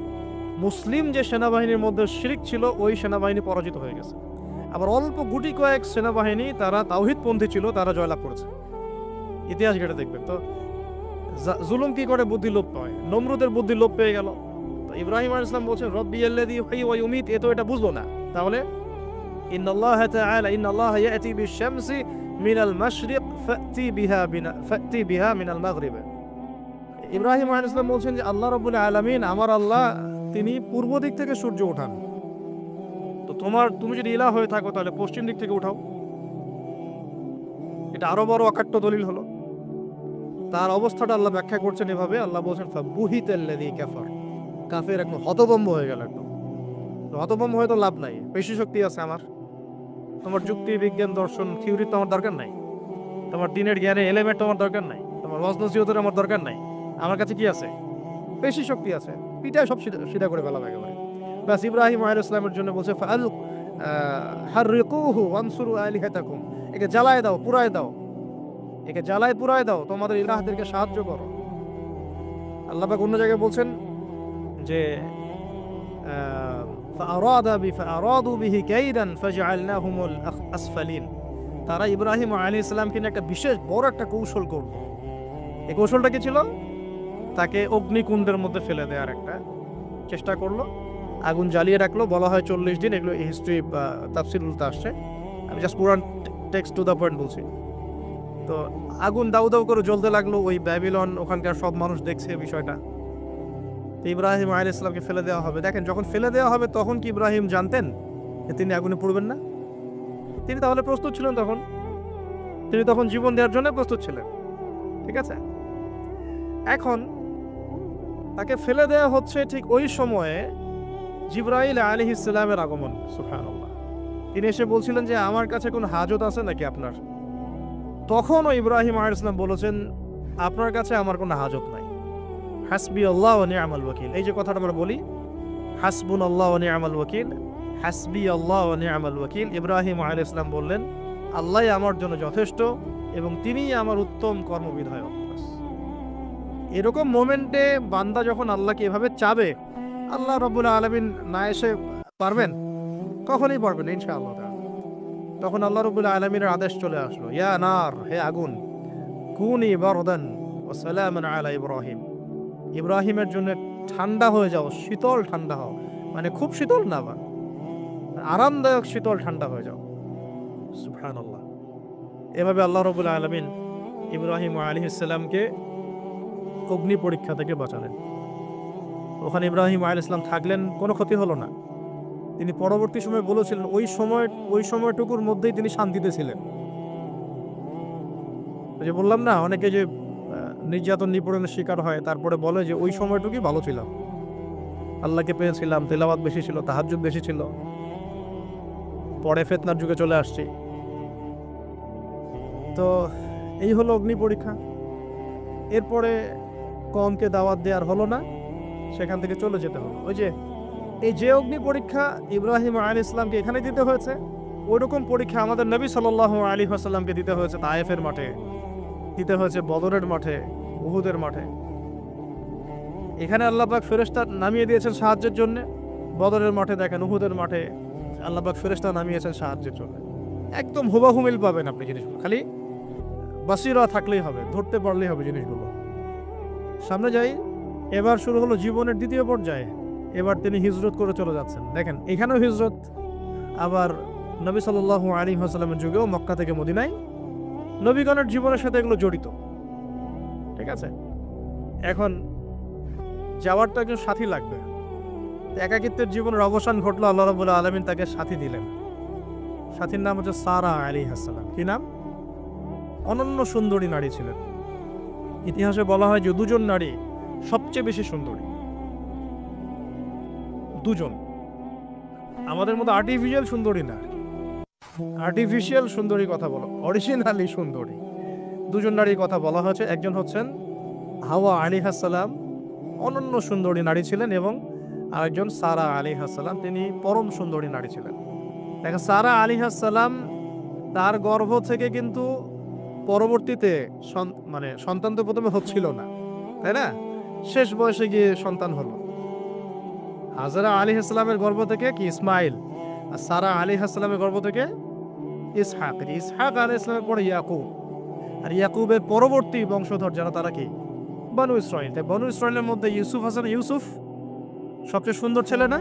মুসলিম যে সেনাবাহিনীর মধ্যে শিরক ছিল ওই সেনাবাহিনী পরাজিত হয়ে গেছে। আবার অল্প গুটি কয়েক সেনাবাহিনী তারা তাওহীদপন্থী ছিল, তারা জয়লাভ করেছে। ইতিহাস ঘেটে দেখবেন। তো জুলুম কি করে? বুদ্ধি লোপ পায়। নমরুদের বুদ্ধি লোপ পেয়ে গেল। তো ইব্রাহিম আলাইহিস সালাম বলছেন রব্বি আল্লাযী ইউহয়ী ওয়া ইউমীত, এ তো এটা বুঝলো না। তাহলে ইন্নাল্লাহা তাআলা ইন্নাল্লাহা ইয়াতি বিশ-শামসি মিনাল মাশরিক ফাতি বিহা মিনাল মাগরিব। ইব্রাহিম আলাইহিস সালাম বলছেন যে আল্লাহ রাব্বুল আলামিন, আমার আল্লাহ তিনি পূর্ব দিক থেকে সূর্য ওঠান। তো তুমি যদি ইলাহ হয়ে থাকো তাহলে পশ্চিম দিক থেকে উঠাও। এটা আরো বড় অকাট্য দলিল হলো। তার অবস্থাটা আল্লাহ ব্যাখ্যা করছেন এভাবে, আল্লাহ বলছেন ফাবুহিতাল্লাযী কাফার, কাফের একদম হতভম্ব হয়ে গেল। একদম হতভম্ব হয়ে তো লাভ নাই, পেশি শক্তি আছে আমার। তোমার যুক্তি, বিজ্ঞান, দর্শন, থিওরি তো আমার দরকার নাই। তোমার দিনের জ্ঞানে এলেমেন্ট তোমার দরকার নাই। তোমার ওয়াজনসিয়তের আমার দরকার নাই। আমার কাছে কি আছে? পেশি শক্তি আছে। পিটায় সব সিধা করে ফেলা একেবারে। ব্যাস ইব্রাহিম আলাইহিস সালামের জন্য বলছে ফাআল হাররিকুহু ওয়ানসুরু আলিহাতাকুম, একে জ্বালায় দাও, পুরায় দাও, একে জ্বালায় পুরায় দাও, তোমাদের ইলাহদেরকে সাহায্য করো। আল্লাহ পাক অন্য জায়গায় বলছেন যে ফাআরাদু বিহি কাইদান ফাজআলনাহুমুল আসফালিন, তারা ইব্রাহিম আলাইহিস সালামকে নিয়ে একটা বিশেষ বড় একটা কৌশল করল। এই কৌশলটা কি ছিল? তাকে অগ্নিকুণ্ডের মধ্যে ফেলে দেওয়ার একটা চেষ্টা করলো, আগুন জ্বালিয়ে রাখলো। বলা হয় 40 দিন, এগুলো হিস্ট্রি বা তাফসীরুলতে আসছে, আমি জাস্ট পুরান টেক্সট টু দ্য পয়েন্ট বলছি। তো আগুন দাউ দাউ করে জ্বলতে লাগলো, ওই ব্যাবিলন ওখানকার সব মানুষ দেখছে বিষয়টা। তো ইব্রাহিম আলাইহিস সালামকে ফেলে দেওয়া হবে। দেখেন, যখন ফেলে দেওয়া হবে তখন কি ইব্রাহিম জানতেন যে তিনি আগুনে পড়বেন না? তিনি তাহলে প্রস্তুত ছিলেন, তিনি তখন জীবন দেওয়ার জন্য প্রস্তুত ছিলেন। ঠিক আছে, এখন তাকে ফেলে দেওয়া হচ্ছে, ঠিক ওই সময়ে জিবরাইল আলাইহিস সালামের আগমন। সুবহানাল্লাহ। তিনি এসে বলছিলেন যে আমার কাছে কোনো হাজত আছে নাকি আপনার? তখনও ইব্রাহিম আলাইহিস সালাম বলেছেন আপনার কাছে আমার কোনো হাজত নাই। হাসবি আল্লাহ ওয়া নি'মাল ওয়াকিল, এই যে কথাটা আমরা বলি হাসবুনাল্লাহু ওয়া নি'মাল ওয়াকিল, হাসবি আল্লাহ ওয়া নি'মাল ওয়াকিল, ইব্রাহিম আলাইহিস সালাম বললেন আল্লাহই আমার জন্য যথেষ্ট এবং তিনিই আমার উত্তম কর্মবিধায়ক। এরকম মোমেন্টে বান্দা যখন আল্লাহকে এভাবে চাবে, আল্লাহ রাব্বুল আলামিন না এসে পারবেন? কখনোই পারবেন ইনশাআল্লাহ। তখন আল্লাহ রাব্বুল আলামিনের আদেশ চলে আসলো, ইয়া নার, হে আগুন, কুনি বারদান ওয়া সালামান আলা ইব্রাহিম, ইব্রাহিমের জন্য ঠান্ডা হয়ে যাও, শীতল ঠান্ডা হও, মানে খুব শীতল না, বা আরামদায়ক শীতল ঠান্ডা হয়ে যাও। সুবহানাল্লাহ। এভাবে আল্লাহ রাব্বুল আলামিন ইব্রাহিম আলাইহিস সালামকে অগ্নি পরীক্ষা থেকে বাঁচালেন। ওখানে ইব্রাহিম আলাইহিস সালাম থাকলেন, কোনো ক্ষতি হলো না। তিনি পরবর্তী সময় বলেছিলেন ওই সময়টুকুর মধ্যেই তিনি শান্তিতে ছিলেন। যে বললাম না, অনেকে যে নির্যাতন নিপীড়নের শিকার হয় তারপরে বলে যে ওই সময়টুকুই ভালো ছিলাম, আল্লাহকে পেয়েছিলাম, তেলাওয়াত বেশি ছিল, তাহাজ্জুদ বেশি ছিল, পরে ফিতনার যুগে চলে আসছি। তো এই হলো অগ্নি পরীক্ষা। এরপরে কমকে দাওয়াত দেওয়ার হলো না, সেখান থেকে চলে যেতে হলো। ওই যে এই যে অগ্নি পরীক্ষা ইব্রাহিম আলাইহিস সালামকে এখানে দিতে হয়েছে, ওইরকম পরীক্ষা আমাদের নবী সাল্লাল্লাহু আলাইহি ওয়াসাল্লামকে দিতে হয়েছে তায়েফের মাঠে, দিতে হয়েছে বদরের মাঠে, উহুদের মাঠে। এখানে আল্লাহ পাক ফেরেশতা নামিয়ে দিয়েছেন সাহায্যের জন্য, বদরের মাঠে দেখেন, উহুদের মাঠে আল্লাহ পাক ফেরেশতা নামিয়েছেন সাহায্যের জন্য। একদম হুবাহু মিল পাবেন আপনি জিনিসগুলো, খালি বাসিরা থাকলেই হবে, ধরতে পারলেই হবে জিনিসগুলো। সামনে যাই, এবার শুরু হলো জীবনের দ্বিতীয় পর্যায়ে। এবার তিনি হিজরত করে চলে যাচ্ছেন। দেখেন এখানেও হিজরত, আবার নবী সাল্লাল্লাহু আলাইহি ওয়াসাল্লামের যুগেও মক্কা থেকে মদিনায় নবীগণের জীবনের সাথে এগুলো জড়িত। ঠিক আছে, এখন যাওয়ার তো একজন সাথী লাগবে। একাকিত্বের জীবনের অবসান ঘটলো, আল্লাহ রাব্বুল আলামিন তাকে সাথী দিলেন। সাথীর নাম হচ্ছে সারা আলাইহিস সালাম। কি নাম? অনন্য সুন্দরী নারী ছিলেন। ইতিহাসে বলা হয় যে দুজন নারী সবচেয়ে বেশি সুন্দরী, দুজন। আমাদের মতো আর্টিফিশিয়াল সুন্দরী না, আর্টিফিশিয়াল সুন্দরী কথা বলো, অরিজিনালি সুন্দরী দুজন নারীর কথা বলা হয়েছে। একজন হচ্ছেন হাওয়া আলাইহিস সালাম, অনন্য সুন্দরী নারী ছিলেন, এবং আরেকজন সারা আলাইহিস সালাম, তিনি পরম সুন্দরী নারী ছিলেন। দেখেন সারা আলাইহিস সালাম, তার গর্ভ থেকে কিন্তু পরবর্তীতে মানে সন্তান তো প্রথমে হচ্ছিল না, তাই না? শেষ বয়সে গিয়ে সন্তান হলো। হাজরা আলাইহিস সালামের গর্ভ থেকে কি ইসমাইল, আর সারা আলাইহিস সালামের গর্ভ থেকে ইসহাক। ইসহাক আলাইহিস সালামের পরে ইয়াকুব, আর ইয়াকুবের পরবর্তী বংশধর যারা তারা কি বনু ইসরাইল। তাই বনু ইসরাইলের মধ্যে ইউসুফ হাসান, ইউসুফ সবচেয়ে সুন্দর ছেলে না?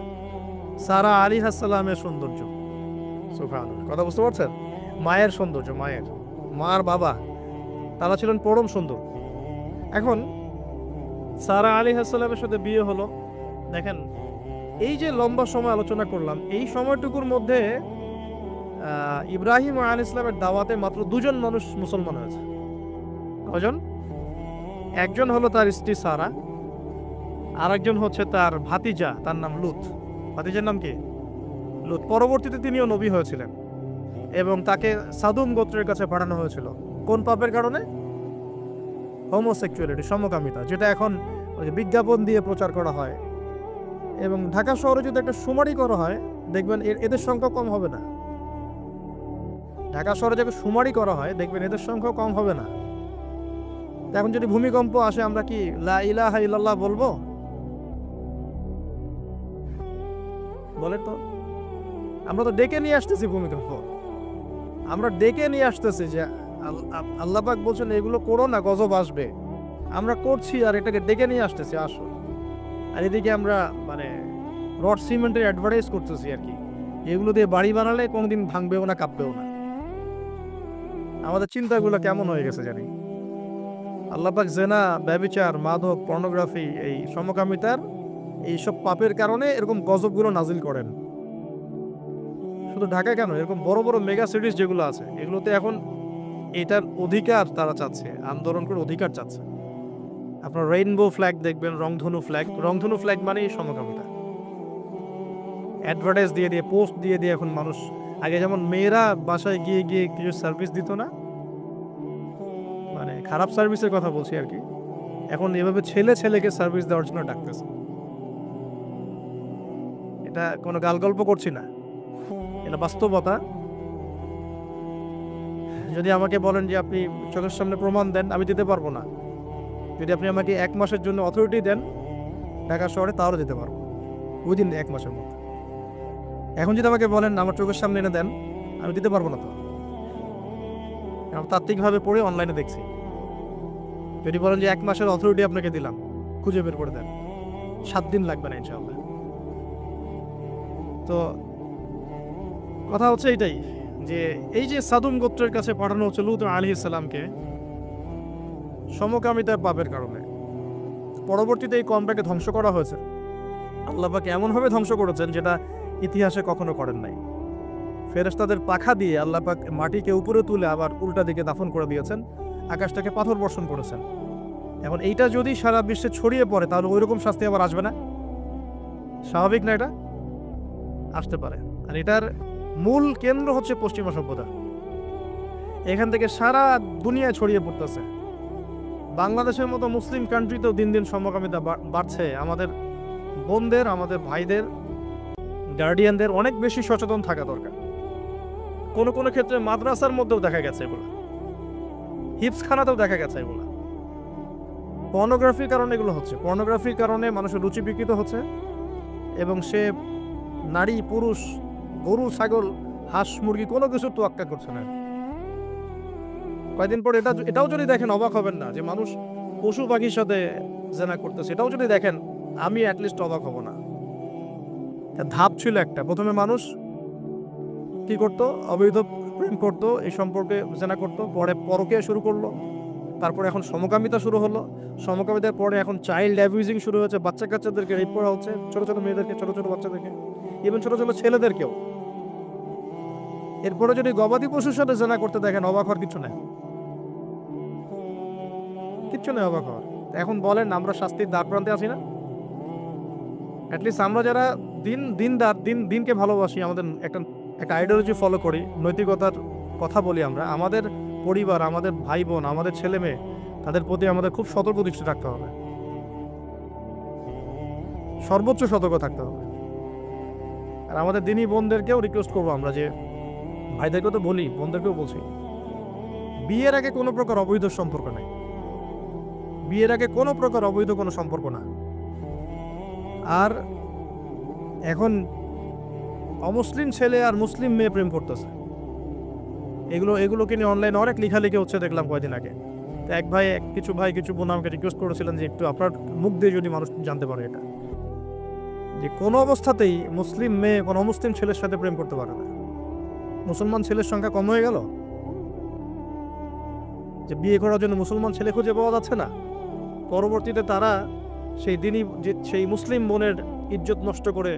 সারা আলাইহিস সালামের সৌন্দর্য, সুবহানাল্লাহ, কথা বুঝতে পারছেন? মায়ের সৌন্দর্য, মার বাবা, তারা ছিলেন পরম সুন্দর। এখন সারা আলাইহিস সালামের সাথে বিয়ে হলো। দেখেন এই যে লম্বা সময় আলোচনা করলাম, এই সময়টুকুর মধ্যে ইব্রাহিম আলাইহিস সালামের দাওয়াতে মাত্র দুজন মানুষ মুসলমান হয়েছে। কজন? একজন হলো তার স্ত্রী সারা, আর একজন হচ্ছে তার ভাতিজা, তার নাম লুত। ভাতিজার নাম কি? লুত। পরবর্তীতে তিনিও নবী হয়েছিলেন, এবং তাকে সাদুম গোত্রের কাছে পাঠানো হয়েছিল। কোন পাপের কারণে? হোমোসেক্সুয়ালিটি, সমকামিতা, যেটা এখন বিজ্ঞাপন দিয়ে প্রচার করা হয়। এবং ঢাকা শহরে যদি একটা শুমারি করা হয়, দেখবেন এদের সংখ্যা কম হবে না। ঢাকা শহরে যাকে শুমারি করা হয়, দেখবেন এদের সংখ্যা কম হবে না। এখন যদি ভূমিকম্প আসে, আমরা কি লা ইলাহা ইল্লাল্লাহ বলবো? বলেন তো, আমরা তো ডেকে নিয়ে আসতেছি ভূমিকম্প, আমরা ডেকে নিয়ে আসতেছি যে আল্লাহ পাক বলছেন এগুলো করো না, গজব আসবে। আমরা করছি আর এটাকে ডেকে নিয়ে আসতেছি, আসো। আর এদিকে আমরা মানে রড সিমেন্টের অ্যাডভার্টাইজ করতেছি আর কি, এগুলো দিয়ে বাড়ি বানালে কোনোদিন ভাঙবেও না, কাঁপবেও না। আমাদের চিন্তাগুলো কেমন হয়ে গেছে জানি। আল্লাহ পাক জেনা, ব্যভিচার, মাদক, পর্নোগ্রাফি, এই সমকামিতার এইসব পাপের কারণে এরকম গজবগুলো নাজিল করেন। শুধু ঢাকায় কেন, এরকম বড় বড় মেগা সিটিজ যেগুলো আছে, এগুলোতে এখন এটার অধিকার তারা চাচ্ছে, আন্দোলন করে অধিকার চাচ্ছে। আপনার রেইনবো ফ্ল্যাগ দেখবেন, রংধনু ফ্ল্যাগ। রংধনু ফ্ল্যাগ মানেই সমকামিতা। অ্যাডভার্টাইজ দিয়ে দিয়ে, পোস্ট দিয়ে দিয়ে এখন মানুষ, আগে যেমন মেয়েরা বাসায় গিয়ে গিয়ে কিছু সার্ভিস দিত না, মানে খারাপ সার্ভিসের কথা বলছি আর কি, এখন এভাবে ছেলে ছেলেকে সার্ভিস দেওয়ার জন্য ডাকতেছে। এটা কোনো গাল গল্প করছি না, এটা বাস্তবতা। যদি আমাকে বলেন যে আপনি চোখের সামনে প্রমাণ দেন, আমি দিতে পারবো না। যদি আপনি আমাকে 1 মাসের জন্য অথরিটি দেন ঢাকা শহরে, তাহলে দিতে পারবো উইদিন 1 মাসের মধ্যে। এখন যদি আমাকে বলেন আমার চোখের সামনে এনে দেন, আমি দিতে পারবো না। তো আমি তাত্ত্বিকভাবে পড়ে অনলাইনে দেখছি। যদি বলেন যে 1 মাসের অথরিটি আপনাকে দিলাম, খুঁজে বের করে দেন, 7 দিন লাগবে না ইনশাআল্লাহ। তো কথা হচ্ছে এইটাই, যে এই যে সাদুম গোত্রের কাছে পাঠানো হচ্ছে লূত আলাইহিস সালামকে সমকামিতার পাপের কারণে। পরবর্তীতে এই কমটাকে ধ্বংস করা হয়েছে। আল্লাহ পাক এমনভাবে ধ্বংস করেছেন যেটা ইতিহাসে কখনো করেন নাই। ফেরেশতাদের পাখা দিয়ে আল্লাহ পাক মাটিকে উপরে তুলে আবার উল্টা দিকে দাফন করে দিয়েছেন, আকাশ থেকে পাথর বর্ষণ করেছেন। এখন এইটা যদি সারা বিশ্বে ছড়িয়ে পড়ে, তাহলে ওই রকম শাস্তি আবার আসবে না? স্বাভাবিক না? এটা আসতে পারে। আর এটার মূল কেন্দ্র হচ্ছে পশ্চিমা সভ্যতা। এখান থেকে সারা দুনিয়ায় ছড়িয়ে পড়তেছে। বাংলাদেশের মতো মুসলিম কান্ট্রিতেও দিন দিন সমকামিতা বাড়ছে। আমাদের বোনদের, আমাদের ভাইদের, গার্ডিয়ানদের অনেক বেশি সচেতন থাকা দরকার। কোনো কোনো ক্ষেত্রে মাদ্রাসার মধ্যেও দেখা গেছে এগুলো, হিপসখানাতেও দেখা গেছে এগুলো। পর্নোগ্রাফির কারণে এগুলো হচ্ছে, পর্নোগ্রাফির কারণে মানুষের রুচি বিকৃত হচ্ছে এবং সে নারী পুরুষ, গরু ছাগল হাঁস মুরগি কোনো কিছু তোয়াক্কা করছে না। কয়েকদিন পর এটাও যদি দেখেন অবাক হবেন না যে মানুষ পশু পাখির সাথে জেনা করতেছে। এটাও যদি দেখেন আমি অ্যাটলিস্ট অবাক হব না। ধাপ ছিল একটা, প্রথমে মানুষ কি করতো, অবৈধ প্রেম করতো, এই সম্পর্কে জেনা করতো, পরে পরকীয়া শুরু করলো, তারপরে এখন সমকামিতা শুরু হলো, সমকামিতার পরে এখন চাইল্ড অ্যাবিউজিং শুরু হয়েছে, বাচ্চা কাচ্চাদেরকে রেপ করা হচ্ছে, ছোট ছোট মেয়েদেরকে, ছোট ছোট বাচ্চাদেরকে, ইভেন ছোট ছোট ছেলেদেরকেও। এরপরে যদি গবাদি পশুর সাথে জেনা করতে দেখেন অবাক হওয়ার কিছু নেই, কিচ্ছু নেই অবাক হওয়ার। এখন বলেন আমরা শাস্তির দ্বার প্রান্তে আছি না? অ্যাটলিস্ট আমরা যারা দিনকে ভালোবাসি, আমাদের একটা আইডিওলজি ফলো করি, নৈতিকতার কথা বলি, আমরা আমাদের পরিবার, আমাদের ভাই বোন, আমাদের ছেলে মেয়ে, তাদের প্রতি আমাদের খুব সতর্ক দৃষ্টি রাখতে হবে, সর্বোচ্চ সতর্ক থাকতে হবে। আর আমাদের দিনী বোনদেরকেও রিকোয়েস্ট করবো আমরা, যে ভাইদেরকেও তো বলি, বোনদেরকেও বলছি, বিয়ের আগে কোনো প্রকার অবৈধ সম্পর্ক নাই, বিয়ের আগে কোনো প্রকার অবৈধ কোনো সম্পর্ক না। আর এখন অমুসলিম ছেলে আর মুসলিম মেয়ে প্রেম করতেছে, এগুলোকে নিয়ে অনলাইনে অনেক লেখালেখি হচ্ছে দেখলাম কয়েকদিন আগে। তো কিছু বোন আমাকে রিকোয়েস্ট করেছিলেন যে একটু আপনার মুখ দিয়ে যদি মানুষ জানতে পারে এটা, যে কোনো অবস্থাতেই মুসলিম মেয়ে কোনো অমুসলিম ছেলের সাথে প্রেম করতে পারে না। মুসলমান ছেলের সংখ্যা কম হয়ে গেল, যে বিয়ে করার জন্য মুসলমান ছেলে খুঁজে পাওয়া যাচ্ছে না। পরবর্তীতে তারা সেই মুসলিম বোনের ইজ্জত নষ্ট করে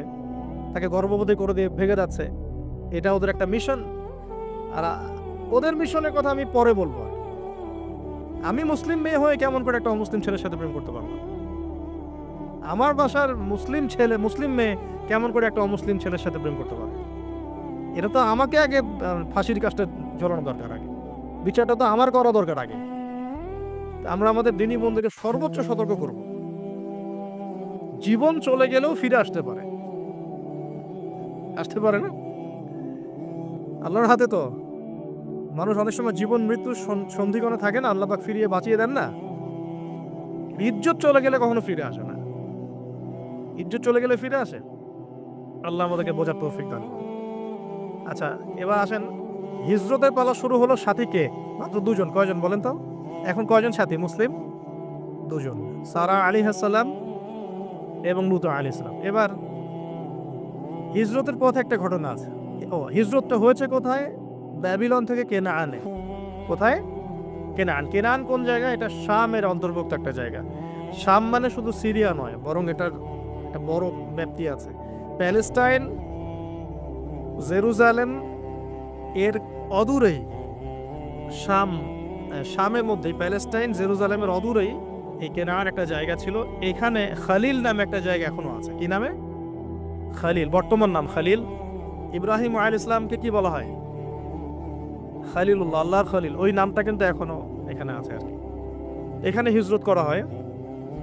তাকে গর্ভবতী করে দিয়ে ভেঙে যাচ্ছে। এটা ওদের একটা মিশন। আর ওদের মিশনের কথা আমি পরে বলবো। আমি মুসলিম মেয়ে হয়ে কেমন করে একটা অমুসলিম ছেলের সাথে প্রেম করতে পারবো? আমার বাসার মুসলিম মেয়ে কেমন করে একটা অমুসলিম ছেলের সাথে প্রেম করতে পারে? এটা তো আমাকে আগে ফাঁসির কাজটা ঝোলানো দরকার, আগে বিচারটা তো আমার করা দরকার আগে। আমরা আমাদের দিনী বন্ধুকে সর্বোচ্চ সতর্ক করব। জীবন চলে গেলেও ফিরে আসতে পারে না, আল্লাহর হাতে তো। মানুষ অনেক সময় জীবন মৃত্যু সন্ধিক্ষণে থাকে না, আল্লাহ পাক ফিরিয়ে বাঁচিয়ে দেন না। ইজ্জত চলে গেলে কখনো ফিরে আসে না, ইজ্জত চলে গেলে ফিরে আসে। আল্লাহ আমাদেরকে বোঝার তৌফিক দান। আচ্ছা, এবার আসেন, হিজরতের পালা শুরু হলো, সাথীকে মাত্র দুজন। কয়জন বলেন তো? এখন কয়জন সাথী মুসলিম? দুজন, সারা আলাইহিস সালাম এবং লূত আলাইহিস সালাম। এবার হিজরতের পথে একটা ঘটনা আছে। হিজরতটা হয়েছে কোথায়? ব্যাবিলন থেকে কেনানে। কোথায়? কেনান কোন জায়গা? এটা শামের অন্তর্ভুক্ত একটা জায়গা। শাম মানে শুধু সিরিয়া নয়, বরং এটার একটা বড় ব্যাপ্তি আছে। প্যালেস্টাইন, জেরুজালেম এর অদূরেই শামের মধ্যেই, প্যালেস্টাইন জেরুজালেমের অদূরেই এই কেনান একটা জায়গা ছিল। এখানে খালিল নামে একটা জায়গা এখনো আছে। কি নামে? খালিল, বর্তমান নাম খালিল। ইব্রাহিম আলাইহিস ইসলামকে কি বলা হয়? খালিলুল্লাহ, আল্লাহর খালিল। ওই নামটা কিন্তু এখনো এখানে আছে আর কি। এখানে হিজরত করা হয়।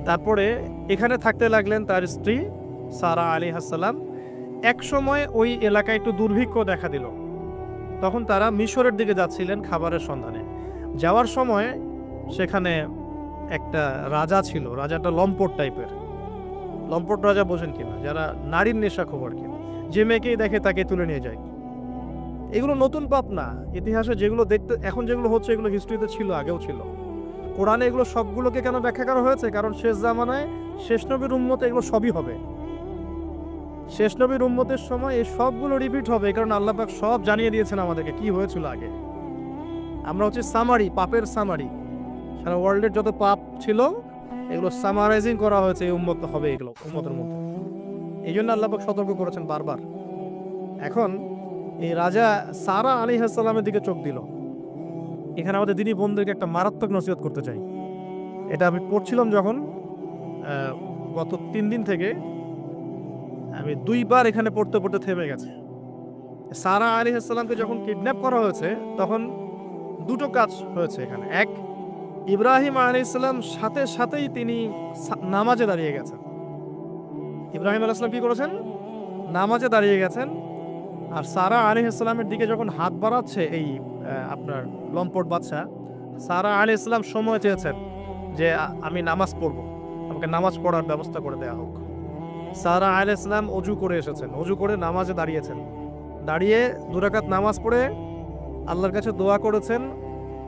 তারপরে এখানে থাকতে লাগলেন তার স্ত্রী সারা আলাইহিস সালাম। এক সময় ওই এলাকায় একটু দুর্ভিক্ষ দেখা দিল। তখন তারা মিশরের দিকে যাচ্ছিলেন খাবারের সন্ধানে। যাওয়ার সময় সেখানে একটা রাজা ছিল। রাজাটা লম্পট টাইপের। লম্পট রাজা বোঝেন কিনা? যারা নারীর নেশা খবর কি, যে মেয়েকেই দেখে তাকে তুলে নিয়ে যায়। এগুলো নতুন পাপ না। ইতিহাসে যেগুলো দেখতে এখন যেগুলো হচ্ছে, এগুলো হিস্ট্রিতে ছিল, আগেও ছিল। কোরআনে এগুলো সবগুলোকে কেন ব্যাখ্যা করা হয়েছে? কারণ শেষ জামানায় শেষ নবীর উম্মতে এগুলো সবই হবে। শেষ নবীর উম্মতের সময় এই সবগুলো রিপিট হবে, কারণ আল্লাহ পাক সব জানিয়ে দিয়েছেন আমাদেরকে কি হয়েছিল আগে। আমরা হচ্ছে সামারি, পাপের সামারি। সারা ওয়ার্ল্ডের যত পাপ ছিল এগুলো সামারাইজিং করা হয়েছে, এই উম্মত হবে, এগুলো উম্মতের মধ্যে। এই জন্য আল্লাহ পাক সতর্ক করেছেন বারবার। এখন এই রাজা সারা আলাইহিস সালামের দিকে চোখ দিল। এখানে আমাদের দিনী বোনদেরকে একটা মারাত্মক নসিহত করতে চাই। এটা আমি পড়ছিলাম যখন, গত 3 দিন থেকে আমি 2বার এখানে পড়তে থেমে গেছে। সারা আলাইহিস সালামকে যখন কিডন্যাপ করা হয়েছে, তখন দুটো কাজ হয়েছে এখানে। এক, ইব্রাহিম আলাইহিস সালাম সাথে সাথেই তিনি নামাজে দাঁড়িয়ে গেছেন। ইব্রাহিম আলাইহিস সালাম কি করেছেন? নামাজে দাঁড়িয়ে গেছেন। আর সারা আলাইহিস সালামের দিকে যখন হাত বাড়াচ্ছে এই আপনার লম্পট বাদশা, সারা আলাইহিস সালাম সময় চেয়েছেন যে আমি নামাজ পড়ব, আমাকে নামাজ পড়ার ব্যবস্থা করে দেয়া হোক। সারা আলাইহিস সালাম অজু করে এসেছেন, অজু করে নামাজে দাঁড়িয়েছেন। দাঁড়িয়ে 2 রাকাত নামাজ পড়ে আল্লাহর কাছে দোয়া করেছেন,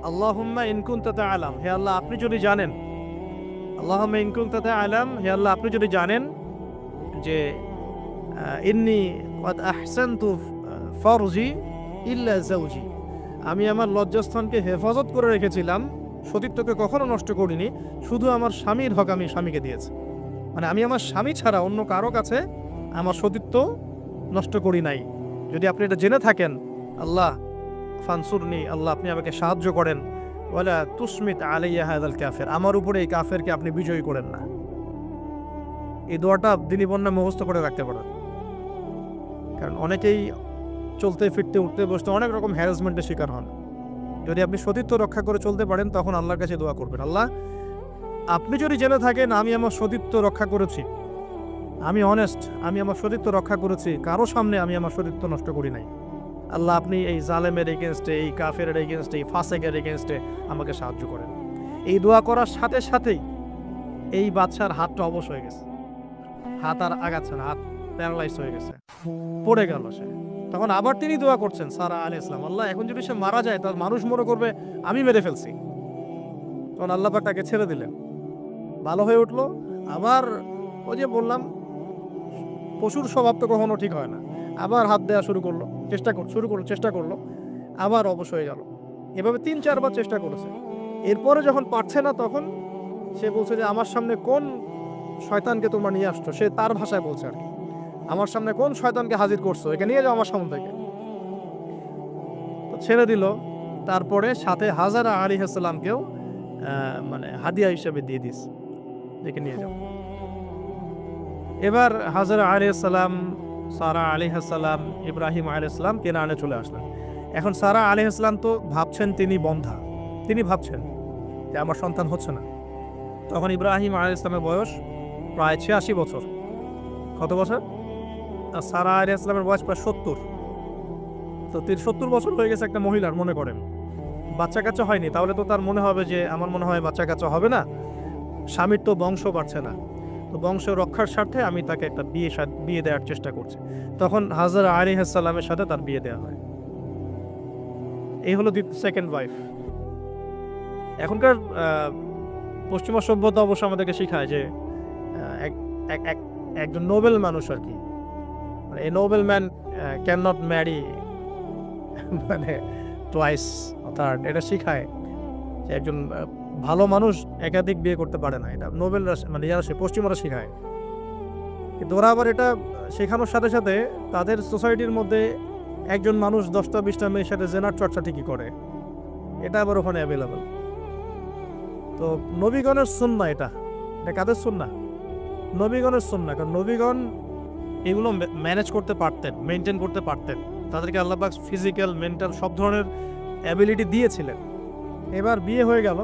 আল্লাহুম্মা ইন কুনতা তা'লাম, হে আল্লাহ আপনি যদি জানেন, আল্লাহুম্মা ইন কুনতা তা'লাম, হে আল্লাহ আপনি যদি জানেন যে ইন্নী ক্বাদ আহসানতু ফারজি ইল্লা যাওজি, আমি আমার লজ্জাস্থানকে হেফাজত করে রেখেছিলাম, সতীত্বকে কখনো নষ্ট করিনি, শুধু আমার স্বামীর হক আমি স্বামীকে দিয়েছি। মানে আমি আমার স্বামী ছাড়া অন্য কারো কাছে আমার সতীত্ব নষ্ট করি নাই। যদি আপনি এটা জেনে থাকেন, আল্লাহ ফানসুরনি, আল্লাহ আপনি আমাকে সাহায্য করেন, ওয়ালা তুসমিত আলাইয়া হাযাল কাফির, আমার উপরে এই কাফেরকে আপনি বিজয়ী করেন না। এই দোয়াটা দিনী বন্যা মুখস্থ করে রাখতে পারেন, কারণ অনেকেই চলতে ফিরতে উঠতে বসতে অনেক রকম হ্যারাসমেন্টের শিকার হন। যদি আপনি সতীত্ব রক্ষা করে চলতে পারেন তখন আল্লাহর কাছে দোয়া করবেন, আল্লাহ আপনি যদি জেনে থাকেন আমি আমার সতীত্ব রক্ষা করেছি, আমি অনেস্ট, আমি আমার সতীত্ব রক্ষা করেছি, কারো সামনে আমি আমার সতীত্ব নষ্ট করি নাই, আল্লাহ আপনি এই জালেমের এগেনস্টে, এই কাফের এগেনস্টে, এই ফাসেকের এগেনস্টে আমাকে সাহায্য করেন। এই দোয়া করার সাথে সাথেই এই বাদশার হাতটা অবশ হয়ে গেছে, হাত আর আগাচ্ছে না, হাত প্যারালাইজ হয়ে গেছে, পড়ে গেল সে। তখন আবার তিনি দোয়া করছেন সারা আলাইহিস সালাম, আল্লাহ এখন যদি সে মারা যায় তার মানুষ মনে করবে আমি মেরে ফেলছি। তখন আল্লাহ পাক তাকে ছেড়ে দিলেন, ভালো হয়ে উঠলো। আবার ওই যে বললাম পশুর স্বভাব তো কখনো ঠিক হয় না, আবার হাত দেওয়া শুরু করলো, চেষ্টা করলো, আবার অবশ হয়ে গেল। এভাবে 3-4 বার চেষ্টা করেছে। এরপরে যখন পারছে না তখন সে বলছে যে আমার সামনে কোন শয়তানকে তোমরা নিয়ে আসছো, সে তার ভাষায় বলছে আর কি, আমার সামনে কোন শয়তানকে হাজির করছো, একে নিয়ে যাও আমার সামনে থেকে। তো ছেড়ে দিল। তারপরে সাথে হাজারা আলাইহিস সালামকেও মানে হাদিয়া হিসেবে দিয়ে দিস, একে নিয়ে যাও। এবার হাজারা আলাইহিস সালাম, সারা আলাইহিস সালাম, ইব্রাহিম আলাইহিস সালাম কেনানে চলে আসলেন। এখন সারা আলাইহিস সালাম তো ভাবছেন তিনি বন্ধা, তিনি ভাবছেন যে আমার সন্তান হচ্ছে না। তখন ইব্রাহিম আলাইহিস সালামের বয়স প্রায় 86 বছর। কত বছর? আর সারা আলাইহিস সালামের বয়স প্রায় 70। তো 70 বছর হয়ে গেছে একটা মহিলার, মনে করেন বাচ্চা কাচ্চা হয়নি, তাহলে তো তার মনে হবে যে আমার মনে হয় বাচ্চা কাচ্চা হবে না, স্বামীর তো বংশ বাড়ছে না, তো বংশ রক্ষার স্বার্থে আমি তাকে একটা বিয়ে দেওয়ার চেষ্টা করছি। তখন হাজারা আলাইহিস সালামের সাথে তার বিয়ে দেওয়া হয়। এই হলো সেকেন্ড ওয়াইফ। এখনকার পশ্চিমা সভ্যতা অবশ্য আমাদেরকে শেখায় যে একজন নোবেল মানুষ আর কি, মানে a noble man can not marry মানে টুয়াইস, অর্থাৎ এটা শিখায় যে একজন ভালো মানুষ একাধিক বিয়ে করতে পারে না। এটা নোবেলরা মানে যারা পশ্চিমারা শেখায়, কিন্তু ওরা আবার এটা শেখানোর সাথে সাথে তাদের সোসাইটির মধ্যে একজন মানুষ 10টা-20টা মেয়ের সাথে জেনার চর্চা ঠিকই করে, এটা আবার ওখানে অ্যাভেলেবল। তো নবীগণের সুন্নাহ এটা কাদের সুন্নাহ? নবীগণের সুন্নাহ। কারণ নবীগণ এগুলো ম্যানেজ করতে পারতেন, মেনটেন করতে পারতেন, তাদেরকে আল্লাহ পাক ফিজিক্যাল, মেন্টাল সব ধরনের অ্যাবিলিটি দিয়েছিলেন। এবার বিয়ে হয়ে গেল,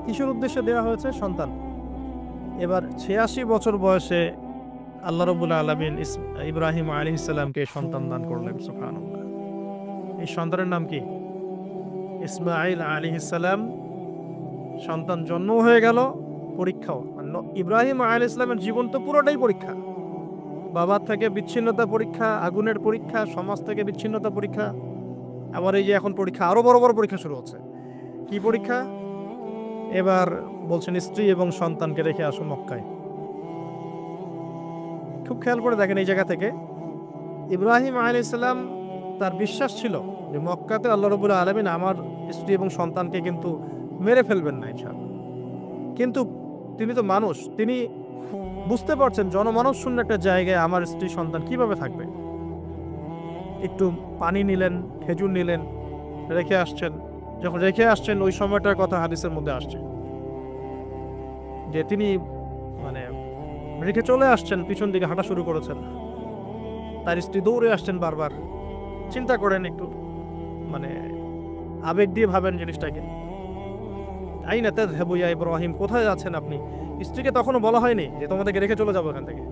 কিসের উদ্দেশ্যে দেওয়া হয়েছে? সন্তান। এবার 86 বছর বয়সে আল্লাহ রাব্বুল আলামিন ইব্রাহিম আলাইহিস সালামকে সন্তান দান করলেন। সুবহানাল্লাহ। এই সন্তানের নাম কি? ইসমাঈল আলাইহিস সালাম। সন্তান জন্ম হয়ে গেল, পরীক্ষাও। ইব্রাহিম আলাইহিস সালামের জীবন তো পুরোটাই পরীক্ষা। বাবার থেকে বিচ্ছিন্নতা পরীক্ষা, আগুনের পরীক্ষা, সমাজ থেকে বিচ্ছিন্নতা পরীক্ষা, আবার এই যে এখন পরীক্ষা, আরো বড় বড় পরীক্ষা শুরু হচ্ছে। কি পরীক্ষা? এবার বলছেন স্ত্রী এবং সন্তানকে রেখে আসো মক্কায়। খুব খেয়াল করে দেখেন এই জায়গা থেকে ইব্রাহিম আলাইহিস সালাম, তার বিশ্বাস ছিল যে মক্কাতে আল্লাহ রাব্বুল আলামিন আমার স্ত্রী এবং সন্তানকে কিন্তু মেরে ফেলবেন না ইনশাআল্লাহ। কিন্তু তিনি তো মানুষ, তিনি বুঝতে পারছেন জনমানব শূন্য একটা জায়গায় আমার স্ত্রী সন্তান কিভাবে থাকবে। একটু পানি নিলেন, খেজুর নিলেন, রেখে আসছেন। যখন রেখে আসছেন ওই সময়টার কথা হাদিসের মধ্যে আসছে যে তিনি মানে রেখে চলে আসছেন, পিছন দিকে হাঁটা শুরু করেছেন, তার স্ত্রী দৌড়ে আসছেন বারবার। চিন্তা করেন একটু, মানে আবেগ দিয়ে ভাবেন জিনিসটাকে। আইনা তাযহাবু ইয়া ইব্রাহিম, কোথায় যাচ্ছেন আপনি? স্ত্রীকে তখনও বলা হয়নি যে তোমাদেরকে রেখে চলে যাবো এখান থেকে।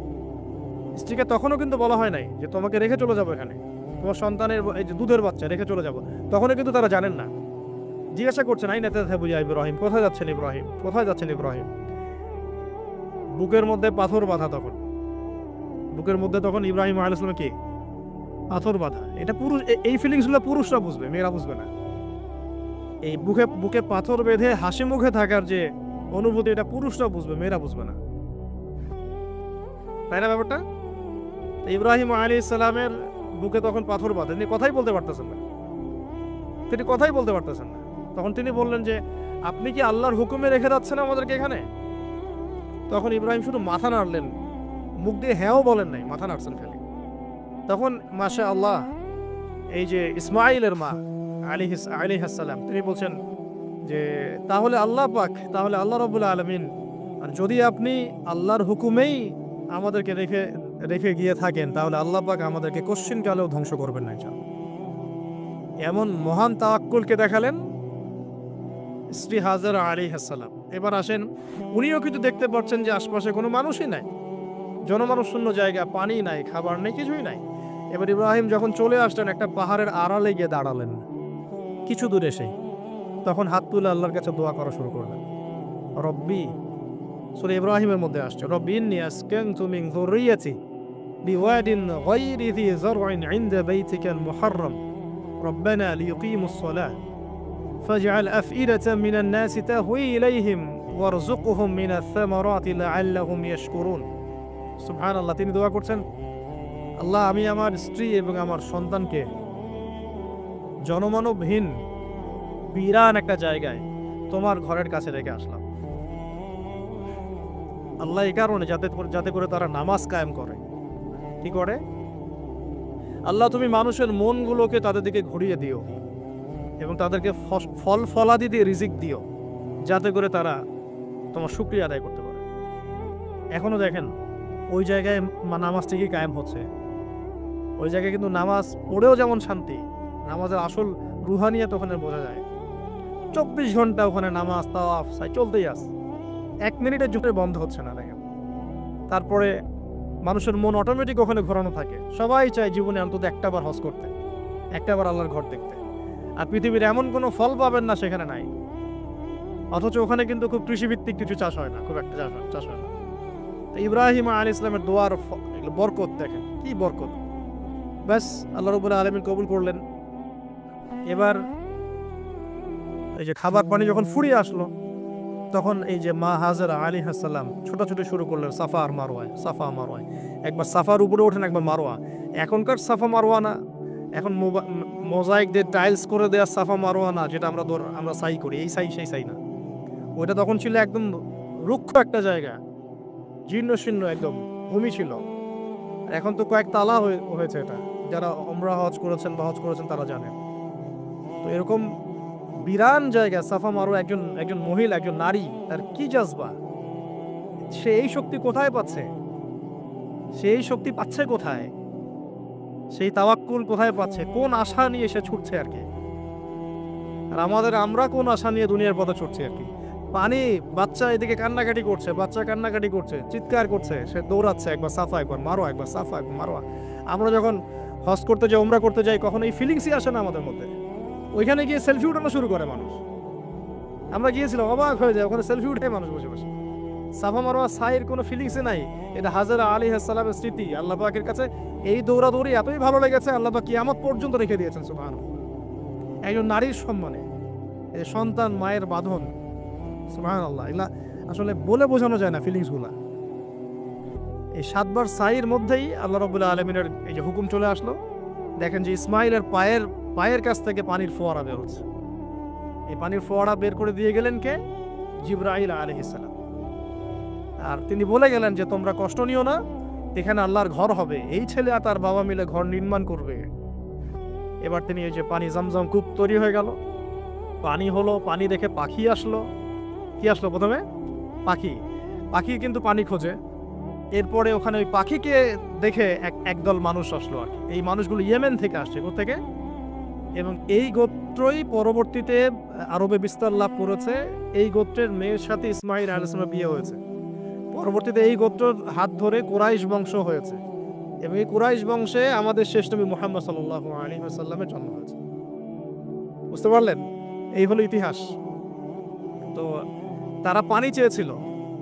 স্ত্রীকে তখনও কিন্তু বলা হয় নাই যে তোমাকে রেখে চলে যাবো এখানে, তোমার সন্তানের এই যে দুধের বাচ্চা রেখে চলে যাবো, তখনও কিন্তু তারা জানেন না। জিজ্ঞাসা করছেন আইনা তাযহাবু ইয়া ইব্রাহিম, কোথায় যাচ্ছেন ইব্রাহিম, কোথায় যাচ্ছেন ইব্রাহিম? বুকের মধ্যে পাথর বাঁধা তখন, বুকের মধ্যে তখন ইব্রাহিম আলাইহিস সালাম কি পাথর বাঁধা। এটা পুরুষ, এই ফিলিংসগুলো পুরুষরা বুঝবে, মেয়েরা বুঝবে না। এই বুকে বুকে পাথর বেঁধে হাসি মুখে থাকার যে অনুভূতি, এটা পুরুষরা বুঝবে, মেয়েরা বুঝবে না, তাই না ব্যাপারটা? ইব্রাহিম আলাইহিস সালামের বুকে তখন পাথর বাঁধা, তিনি কথাই বলতে পারতেছেন না, তিনি কথাই বলতে পারতেছেন না। তখন তিনি বললেন যে আপনি কি আল্লাহর হুকুমে রেখে যাচ্ছেন আমাদেরকে এখানে? তখন ইব্রাহিম শুধু মাথা নাড়লেন, মুখ দিয়ে হ্যাঁও বলেন নাই, মাথা নাড়ছেন খালি। তখন মাশা আল্লাহ এই যে ইসমাইলের মা আলাইহিস সালাম, তিনি বলছেন যে তাহলে আল্লাহ পাক, তাহলে আল্লাহ রাব্বুল আলামিন, আর যদি আপনি আল্লাহর হুকুমেই আমাদেরকে রেখে রেখে গিয়ে থাকেন, তাহলে আল্লাহ পাক আমাদেরকে কোশ্চিন কালেও ধ্বংস করবেন না ইনশাআল্লাহ। এমন মহান তাওয়াক্কুলকে দেখালেন স্ত্রী হাজেরা আলাইহিস সালাম। এবার আসেন, উনিও কিন্তু দেখতে পাচ্ছেন যে আশপাশে কোনো মানুষই নাই, জনমানুষ শূন্য জায়গা, পানি নাই, খাবার নেই, কিছুই নাই। এবার ইব্রাহিম যখন চলে আসলেন একটা পাহাড়ের আড়ালে গিয়ে দাঁড়ালেন কিছু দূর এসে, তখন হাত তুলে আল্লাহর কাছে দোয়া করা শুরু করলেন। রব্বি, সূরা ইব্রাহিমের মধ্যে আসছে, রব্বি ইন্নী আসকানতু মিন যুররিয়্যাতি বিওয়াদিন গায়রি যি যার'ইন ইনদা বাইতিকাল মুহাররাম রব্বানা লিয়ুকিমুস সালাহ ফাজআল আফইদাতাম মিনান নাসি তাহওয়ি ইলাইহিম ওয়ারযুকহুম মিনাথ থামারাতি লাআল্লাহুম ইয়াশকুরুন। সুবহানাল্লাহ, তিনি দোয়া করছেন, আল্লাহ আমি আমার স্ত্রী এবং আমার সন্তানকে জনমানবহীন বিরান একটা জায়গায় তোমার ঘরের কাছে রেখে আসলাম। আল্লাহ এই কারণে যাতে করে তারা নামাজ কায়েম করে। কি করে? আল্লাহ তুমি মানুষের মনগুলোকে তাদের দিকে ঘুরিয়ে দিও এবং তাদেরকে ফল ফলাদি দিয়ে রিজিক দিও, যাতে করে তারা তোমার শুকরিয়া আদায় করতে পারে। এখনো দেখেন ওই জায়গায় নামাজ ঠিকই কায়েম হচ্ছে, ওই জায়গায় কিন্তু নামাজ পড়েও যেমন শান্তি, নামাজের আসল রুহানিয়াত ওখানে বোঝা যায়। 24 ঘন্টা ওখানে নামাজ তাওয়াফ সাই চলতেই আছে, 1 মিনিটের জন্য বন্ধ হচ্ছে না দেখেন। তারপরে মানুষের মন অটোমেটিক ওখানে ঘোরানো থাকে, সবাই চায় জীবনে অন্তত একটাবার হজ করতে, একটাবার আল্লাহর ঘর দেখতে। আর পৃথিবীর এমন কোনো ফল পাবেন না সেখানে নাই। অথচ ওখানে কিন্তু খুব কৃষিভিত্তিক কিছু চাষ হয় না, খুব একটা চাষ হয় না। ইব্রাহিম আলাইহিস সালামের দোয়ার বরকত দেখেন, কি বরকত! ব্যাস আল্লাহ রাব্বুল আলামিন কবুল করলেন। এবার এই যে খাবার পানি যখন ফুরিয়ে আসলো, তখন এই যে মা হাজেরা আলাইহিস সালাম ছোটাছুটি শুরু করলেন সাফা আর মারওয়ায়, সাফা মারওয়ায়। একবার সাফার উপরে ওঠেন, একবার মারওয়া। এখনকার সাফা মারওয়া না, এখন মোজাইক দিয়ে টাইলস করে দেওয়া সাফা মারওয়া না, যেটা আমরা সাই করি, এই সাই সেই সাই না। ওইটা তখন ছিল একদম রুক্ষ একটা জায়গা, জীর্ণ শীর্ণ একদম ভূমি ছিল। এখন তো কয়েক তালা হয়েছে এটা, যারা উমরা হজ করেছেন বা হজ করেছেন তারা জানেন। তো এরকম বিরান জায়গা সাফা মারওয়া, একজন মহিলা, একজন নারী, তার কি জাজবা! সে এই শক্তি কোথায় পাচ্ছে? সেই শক্তি পাচ্ছে কোথায়? সেই তাওয়াক্কুল কোথায় পাচ্ছে? কোন আশা নিয়ে সে ছুটছে আর কি? আর আমরা কোন আশা নিয়ে দুনিয়ার পথে ছুটছি আর কি? পানি, বাচ্চা এদিকে কান্নাকাটি করছে, বাচ্চা কান্নাকাটি করছে, চিৎকার করছে, সে দৌড়াচ্ছে, একবার সাফা একবার মারোয়া, একবার সাফা একবার মারোয়া। আমরা যখন হজ করতে যাই, উমরা করতে যাই, কখনো এই ফিলিংসই আসে না আমাদের মধ্যে। ওইখানে গিয়ে সেলফি উঠানো শুরু করে মানুষ। আমরা গিয়েছিলাম, অবাক হয়ে যায়, ওখানে সেলফি উঠে মানুষ বসে বসে। সাফা মারওয়া সাইয়ের কোনো ফিলিংসই নাই। এটা হাজেরা আলাইহিস সালামের স্মৃতি। আল্লাহ পাকের কাছে এই দৌড়াদৌড়ি এতই ভালো লেগেছে, আল্লাহ পাক কিয়ামত পর্যন্ত রেখে দিয়েছেন সুবহানাল্লাহ। একজন নারীর সম্মানে এই সন্তান, মায়ের বাঁধন, সুবহানাল্লাহ, এগুলা আসলে বলে বোঝানো যায় না ফিলিংসগুলা। এই 7 বার সাইয়ের মধ্যেই আল্লাহ রাব্বুল আলামিনের এই যে হুকুম চলে আসলো। দেখেন যে ইসমাইলের পায়ের কাছ থেকে পানির ফোয়ারা বের হচ্ছে। এই পানির ফোয়ারা বের করে দিয়ে গেলেন কে? জিবরাইল আলাইহিস সালাম। আর তিনি বলে গেলেন যে তোমরা কষ্ট নিও না, এখানে আল্লাহর ঘর হবে, এই ছেলে আর তার বাবা মিলে ঘর নির্মাণ করবে। এবার তিনি এই যে পানি জমজম কূপ তৈরি হয়ে গেল, পানি হলো, পানি দেখে পাখি আসলো। কি আসলো প্রথমে? পাখি কিন্তু পানি খোঁজে। এরপরে ওখানে ওই পাখিকে দেখে একদল মানুষ আসলো আর কি। এই মানুষগুলো ইয়েমেন থেকে আসছে। কোথেকে? এবং এই গোত্রই পরবর্তীতে আরবে বিস্তার লাভ করেছে। এই গোত্রের মেয়ের সাথে ইসমাঈল আলাইহিস সালামের বিয়ে হয়েছে। পরবর্তীতে এই গোত্রের হাত ধরে কুরাইশ বংশ হয়েছে এবং এই কুরাইশ বংশে আমাদের শেষ নবী মুহাম্মদ সাল্লাল্লাহু আলাইহি ওয়াসাল্লামের জন্ম হয়েছে। বুঝতে পারলেন? এই হলো ইতিহাস। তো তারা পানি চেয়েছিল,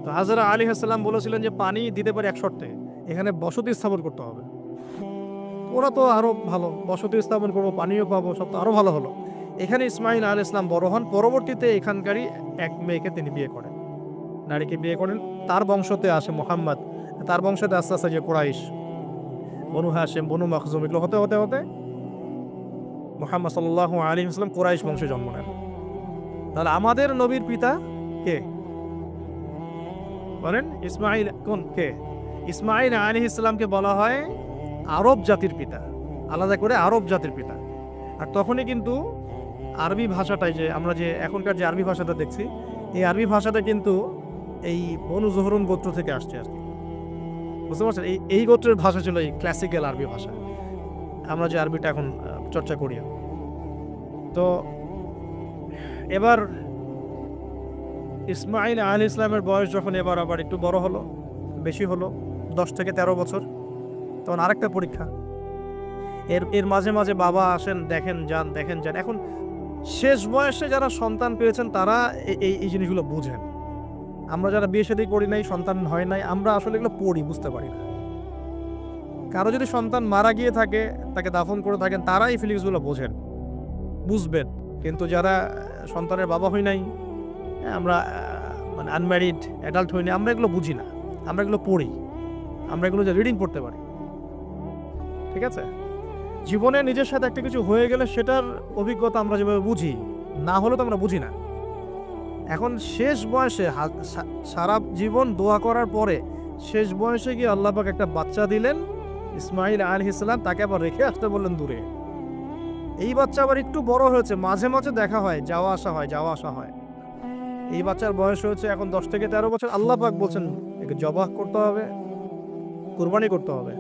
তো হাজরা আলাইহিস সালাম বলেছিলেন যে পানি দিতে পারে এক শর্তে, এখানে বসতি স্থাপন করতে হবে। ওরা তো আরো ভালো, বসতি স্থাপন করবো, পানিও পাবো, সব তো আরো ভালো হলো। এখানে ইসমাঈল আলাইহিস সালাম বড় হন, পরবর্তীতে এখানকারই এক মেয়েকে তিনি বিয়ে করেন, নারীকে বিয়ে করেন। তার বংশতে আসে মুহাম্মদ, তার বংশতে আস্তে আস্তে যে কুরাইশ, বনু হাশিম, বনু মাখজুম, এগুলো হতে হতে হতে মুহাম্মদ সাল্লাল্লাহু আলাইহি ওয়াসাল্লাম কুরাইশ বংশে জন্ম নেন। তাহলে আমাদের নবীর পিতা কে বলেন? ইসমাঈল। কোন কে? ইসমাঈল আলাইহিস সালামকে বলা হয় আরব জাতির পিতা, আলাদা করে আরব জাতির পিতা। আর তখনই কিন্তু আরবি ভাষাটাই, যে আমরা যে এখনকার যে আরবি ভাষাটা দেখছি, এই আরবি ভাষাটা কিন্তু এই বনু জোহরুন গোত্র থেকে আসছে আর কি। বুঝতে পারছেন? এই গোত্রের ভাষা ছিল এই ক্লাসিক্যাল আরবি ভাষা, আমরা যে আরবিটা এখন চর্চা করি। তো এবার ইসমাঈল আলাইহিস সালামের বয়স যখন এবার আবার একটু বড় হলো, বেশি হলো, 10 থেকে 13 বছর, তখন আরেকটা পরীক্ষা। এর মাঝে মাঝে বাবা আসেন, দেখেন যান, দেখেন যান। এখন শেষ বয়সে যারা সন্তান পেয়েছেন তারা এই জিনিসগুলো বুঝেন। আমরা যারা বিয়ে শাদী করি নাই, সন্তান হয় নাই, আমরা আসলে এগুলো পড়ি, বুঝতে পারি না। কারো যদি সন্তান মারা গিয়ে থাকে, তাকে দাফন করে থাকেন, তারা এই ফিলিংসগুলো বোঝেন, বুঝবেন। কিন্তু যারা সন্তানের বাবা হই নাই, আমরা মানে আনম্যারিড অ্যাডাল্ট হই নাই, আমরা এগুলো বুঝি না, আমরা এগুলো পড়ি, আমরা এগুলো যে রিডিং পড়তে পারি। ঠিক আছে? জীবনে নিজের সাথে একটা কিছু হয়ে গেলে সেটার অভিজ্ঞতা আমরা যেভাবে বুঝি, না হলে তো আমরা বুঝি না। এখন শেষ বয়সে সারা জীবন দোয়া করার পরে শেষ বয়সে গিয়ে আল্লাহ পাক একটা বাচ্চা দিলেন, ইসমাঈল আলাইহিস সালাম, তাকে আবার রেখে আসতে বললেন দূরে। এই বাচ্চা আবার একটু বড় হয়েছে, মাঝে মাঝে দেখা হয়, যাওয়া আসা হয়, যাওয়া আসা হয়। এই বাচ্চার বয়স হয়েছে এখন 10 থেকে 13 বছর। আল্লাহ পাক বলছেন একে জবাহ করতে হবে, কুরবানি করতে হবে।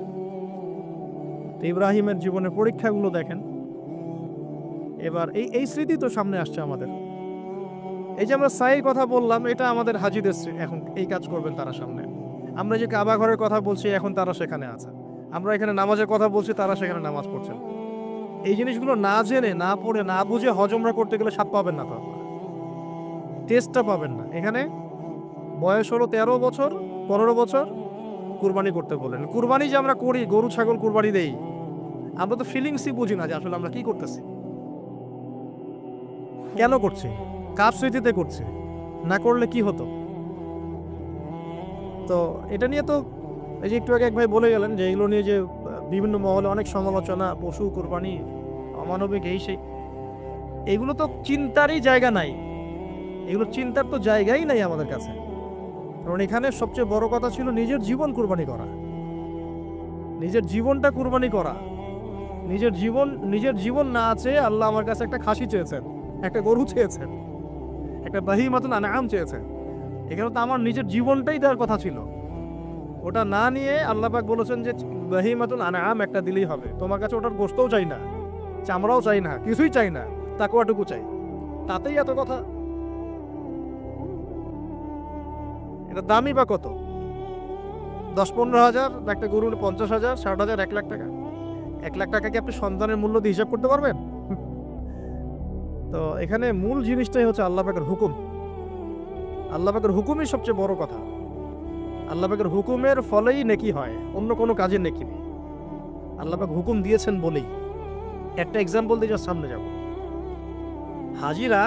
তো ইব্রাহিমের জীবনের পরীক্ষাগুলো দেখেন। এবার এই স্মৃতি তো সামনে আসছে আমাদের। এই যে আমরা সাইর কথা বললাম, এটা আমাদের হাজিদের এখন এই কাজ করবেন তারা সামনে। আমরা যে কাবা ঘরের কথা বলছি, এখন তারা সেখানে আছে। আমরা এখানে নামাজের কথা বলছি, তারা সেখানে নামাজ পড়ছেন। এই জিনিসগুলো না জেনে, না পড়ে, না বুঝে হজমরা করতে গেলে স্বাদ পাবেন না, তো টেস্টটা পাবেন না। এখানে বয়স হলো 13 বছর, 15 বছর, কুরবানি করতে বলেন। কুরবানি যে আমরা করি, গরু ছাগল কুরবানি দেই, আমরা তো ফিলিংসই বুঝি না যে আসলে আমরা কি করতেছি, কেন করছি, কার স্মৃতিতে করছি, না করলে কি হতো। তো এটা নিয়ে তো এই যে একটু আগে এক ভাই বলে গেলেন যে এগুলো নিয়ে যে বিভিন্ন মহলে অনেক সমালোচনা, পশু কুরবানি, অমানবিক, এই সেই, এগুলো তো চিন্তারই জায়গা নাই। এগুলো চিন্তার তো জায়গাই নাই আমাদের কাছে। কারণ এখানে সবচেয়ে বড় কথা ছিল নিজের জীবন কুরবানি করা, নিজের জীবনটা কুরবানি করা। নিজের জীবন না আছে, আল্লাহ আমার কাছে একটা খাসি চেয়েছেন, একটা গরু চেয়েছেন, একটা বাহিমাতুন আনআম চেয়েছেন। এখানে তো আমার নিজের জীবনটাই দেওয়ার কথা ছিল। ওটা না নিয়ে আল্লাহ পাক বলেছেন যে বাহিমাতুন আনআম একটা দিলেই হবে। তোমার কাছে ওটার গোশতও চাই না, চামড়াও চাই না, কিছুই চাই না, তাকওয়াটুকু চাই। তাতেই এত কথা। এটা দামই বা কত? 10-15 হাজার, একটা গরু 50,000, 60,000, 1 লাখ টাকা। 1 লাখ টাকা কি আপনি সন্তানের মূল্য দিয়ে হিসাব করতে পারবেন? তো এখানে মূল জিনিসটাই হচ্ছে আল্লাহ পাকের হুকুম। আল্লাহ পাকের হুকুমই সবচেয়ে বড় কথা। আল্লাহ পাকের হুকুমের ফলেই নেকি হয়, অন্য কোনো কাজের নেকি নেই। আল্লাহ পাক হুকুম দিয়েছেন বলেই। একটা এক্সাম্পল দিয়ে সামনে যাব। হাজিরা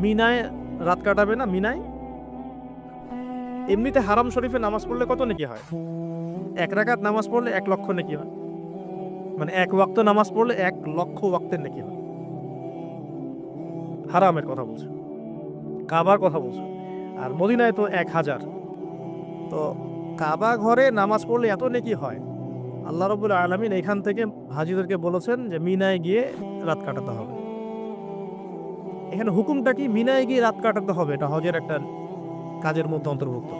মিনায় রাত কাটাবে না? মিনায় এমনিতে হারাম শরীফে নামাজ পড়লে কত নেকি হয়? 1 রাকাত নামাজ পড়লে 1 লক্ষ নেকি হয়। মানে 1 ওয়াক্ত নামাজ পড়লে 1 লক্ষ ওয়াক্তের নেকি হয়। হারামের কথা বলছে, কাবার কথা বলছে। আর মদিনায় তো 1000। তো কাবা ঘরে নামাজ পড়লে এত নেকি হয়। আল্লাহ রাব্বুল আলামিন এখান থেকে হাজিদেরকে বলেছেন যে মিনায় গিয়ে রাত কাটাতে হবে। এখানে হুকুমটা কি? মিনায় গিয়ে রাত কাটাতে হবে, এটা হজের একটা কাজের মধ্যে অন্তর্ভুক্ত।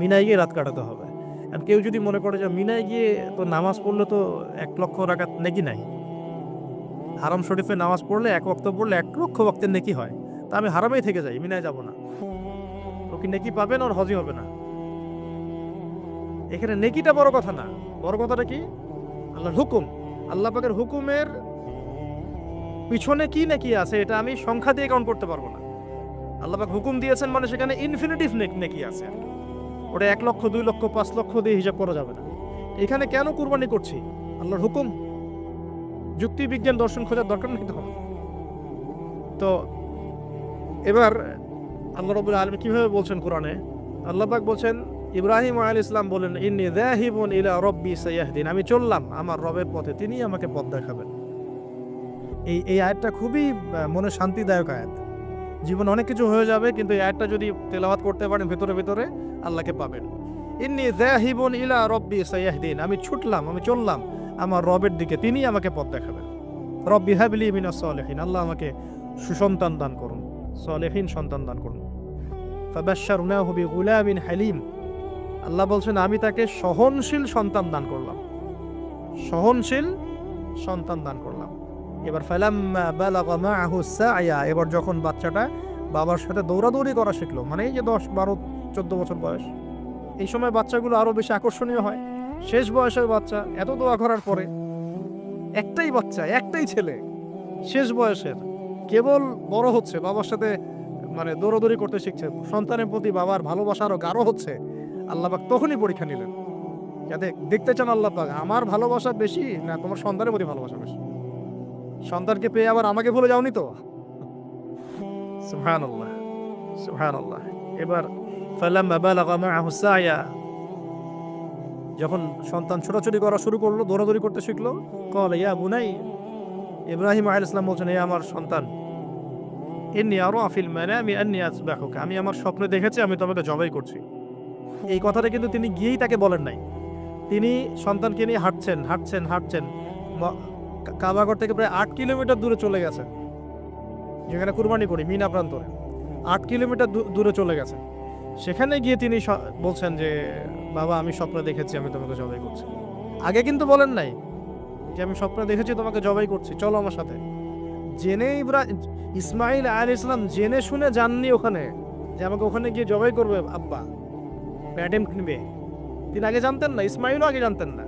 মিনায় গিয়ে রাত কাটাতে হবে। আর কেউ যদি মনে করে যে মিনায় গিয়ে তো নামাজ পড়লে তো 1 লক্ষ রাকাত নেকি নাই, হারাম শরীফে নামাজ পড়লে 1 ওয়াক্ত পড়লে 1 লক্ষ ওয়াক্তের নেকি হয়, তা আমি হারামেই থেকে যাই, মিনায় যাব না, ও কি নেকি পাবেন? ওর হজই হবে না। এখানে নেকিটা বড় কথা না, বড় কথাটা কি? আল্লাহর হুকুম। আল্লাহ পাকের হুকুমের পিছনে কি নেকি আছে এটা আমি সংখ্যা দিয়ে কাউন্ট করতে পারবো না। আল্লাহ পাক হুকুম দিয়েছেন মানে সেখানে ইনফিনিটিভ নেকি আছে আর কি। ওটা 1 লক্ষ 2 লক্ষ 5 লক্ষ দিয়ে হিসাব করা যাবে না। এখানে কেন কুরবানি করছি? আল্লাহর হুকুম, যুক্তি বিজ্ঞান দর্শন খোঁজার দরকার নেই তখন। তো এবার আল্লাহ রাব্বুল আলামিন কিভাবে বলছেন কোরআনে? আল্লাহ পাক বলছেন, ইব্রাহিম আলাইহিস সালাম বলেন, ইন্নী যাহিবুন ইলা রাব্বি সায়াহদিন, আমি চললাম আমার রবের পথে, তিনি আমাকে পথ দেখাবেন। এই আয়াতটা খুবই মনে শান্তিদায়ক আয়াত। জীবনে অনেক কিছু হয়ে যাবে, কিন্তু এই আয়াতটা যদি তেলাওয়াত করতে পারেন ভেতরে ভেতরে আল্লাহকে পাবেন। ইন্নী যাহিবুন ইলা রাব্বি সায়াহদিন, আমি ছুটলাম, আমি চললাম আমার রবের দিকে, তিনি আমাকে পথ দেখাবেন। রব্বি হাবলি মিনাস সালিহিন, আল্লাহ আমাকে সুসন্তান দান করুন, সালেহীন সন্তান দান করুন। ফাবাশশারনাহু বিগুলামিন হালিম, আল্লাহ বলছেন আমি তাকে সহনশীল সন্তান দান করলাম, সহনশীল সন্তান দান করলাম। এবার ফালাম্মা বালাগা মাআহু সা'য়া, এবার যখন বাচ্চাটা বাবার সাথে দৌড়াদৌড়ি করা শিখলো, মানে এই যে 10 12 14 বছর বয়স, এই সময় বাচ্চাগুলো আরো বেশি আকর্ষণীয় হয়। শেষ বয়সের বাচ্চা, এত দোয়া করার পরে একটাই বাচ্চা, একটাই ছেলে, শেষ বয়সের, কেবল বড় হচ্ছে, বাবার সাথে মানে দৌড়াদৌড়ি করতে শিখছে, সন্তানের প্রতি বাবার ভালোবাসা আরো গাঢ় হচ্ছে। আল্লাহ পাক তখনই পরীক্ষা নিলেন, যাতে দেখতে চান আল্লাহ পাক আমার ভালোবাসা বেশি না তোমার সন্তানের প্রতি ভালোবাসা বেশি। সন্তানকে পেয়ে আবার আমাকে ভুলে যাওনি তো? সুবহানাল্লাহ, সুবহানাল্লাহ। এবার ফালাম্মা বালাগা মাআহু সা'য়া, যখন সন্তান ছোটাছুটি করা শুরু করলো, দৌড়াদৌড়ি করতে শিখলো, ক্বালা ইয়া বুনাই, ইব্রাহিম আলাইহিস সালাম বলছেন, হে আমার সন্তান, ইন্নী আরা ফিল মানামি আন্নী আযবাহুকা, আমি আমার স্বপ্নে দেখেছি আমি তোমাকে জবাই করছি। এই কথাটা কিন্তু তিনি গিয়েই তাকে বলেন নাই, তিনি সন্তানকে নিয়ে হাঁটছেন হাঁটছেন হাঁটছেন, কাবাগর থেকে প্রায় 8 কিলোমিটার দূরে চলে গেছে, যেখানে কুরবানি করি মিনা প্রান্তরে 8 কিলোমিটার দূরে চলে গেছে। সেখানে গিয়ে তিনি বলছেন যে বাবা আমি স্বপ্নে দেখেছি আমি তোমাকে জবাই করছি। আগে কিন্তু বলেন নাই যে আমি স্বপ্নে দেখেছি তোমাকে জবাই করছি, চলো আমার সাথে। জেনে ইসমাইল আলাইহিস সালাম জেনে শুনে যাননি ওখানে যে আমাকে ওখানে গিয়ে জবাই করবে আব্বা, অ্যাটেম্পট নিবে। তিনি আগে জানতেন না, ইসমাইলও আগে জানতেন না।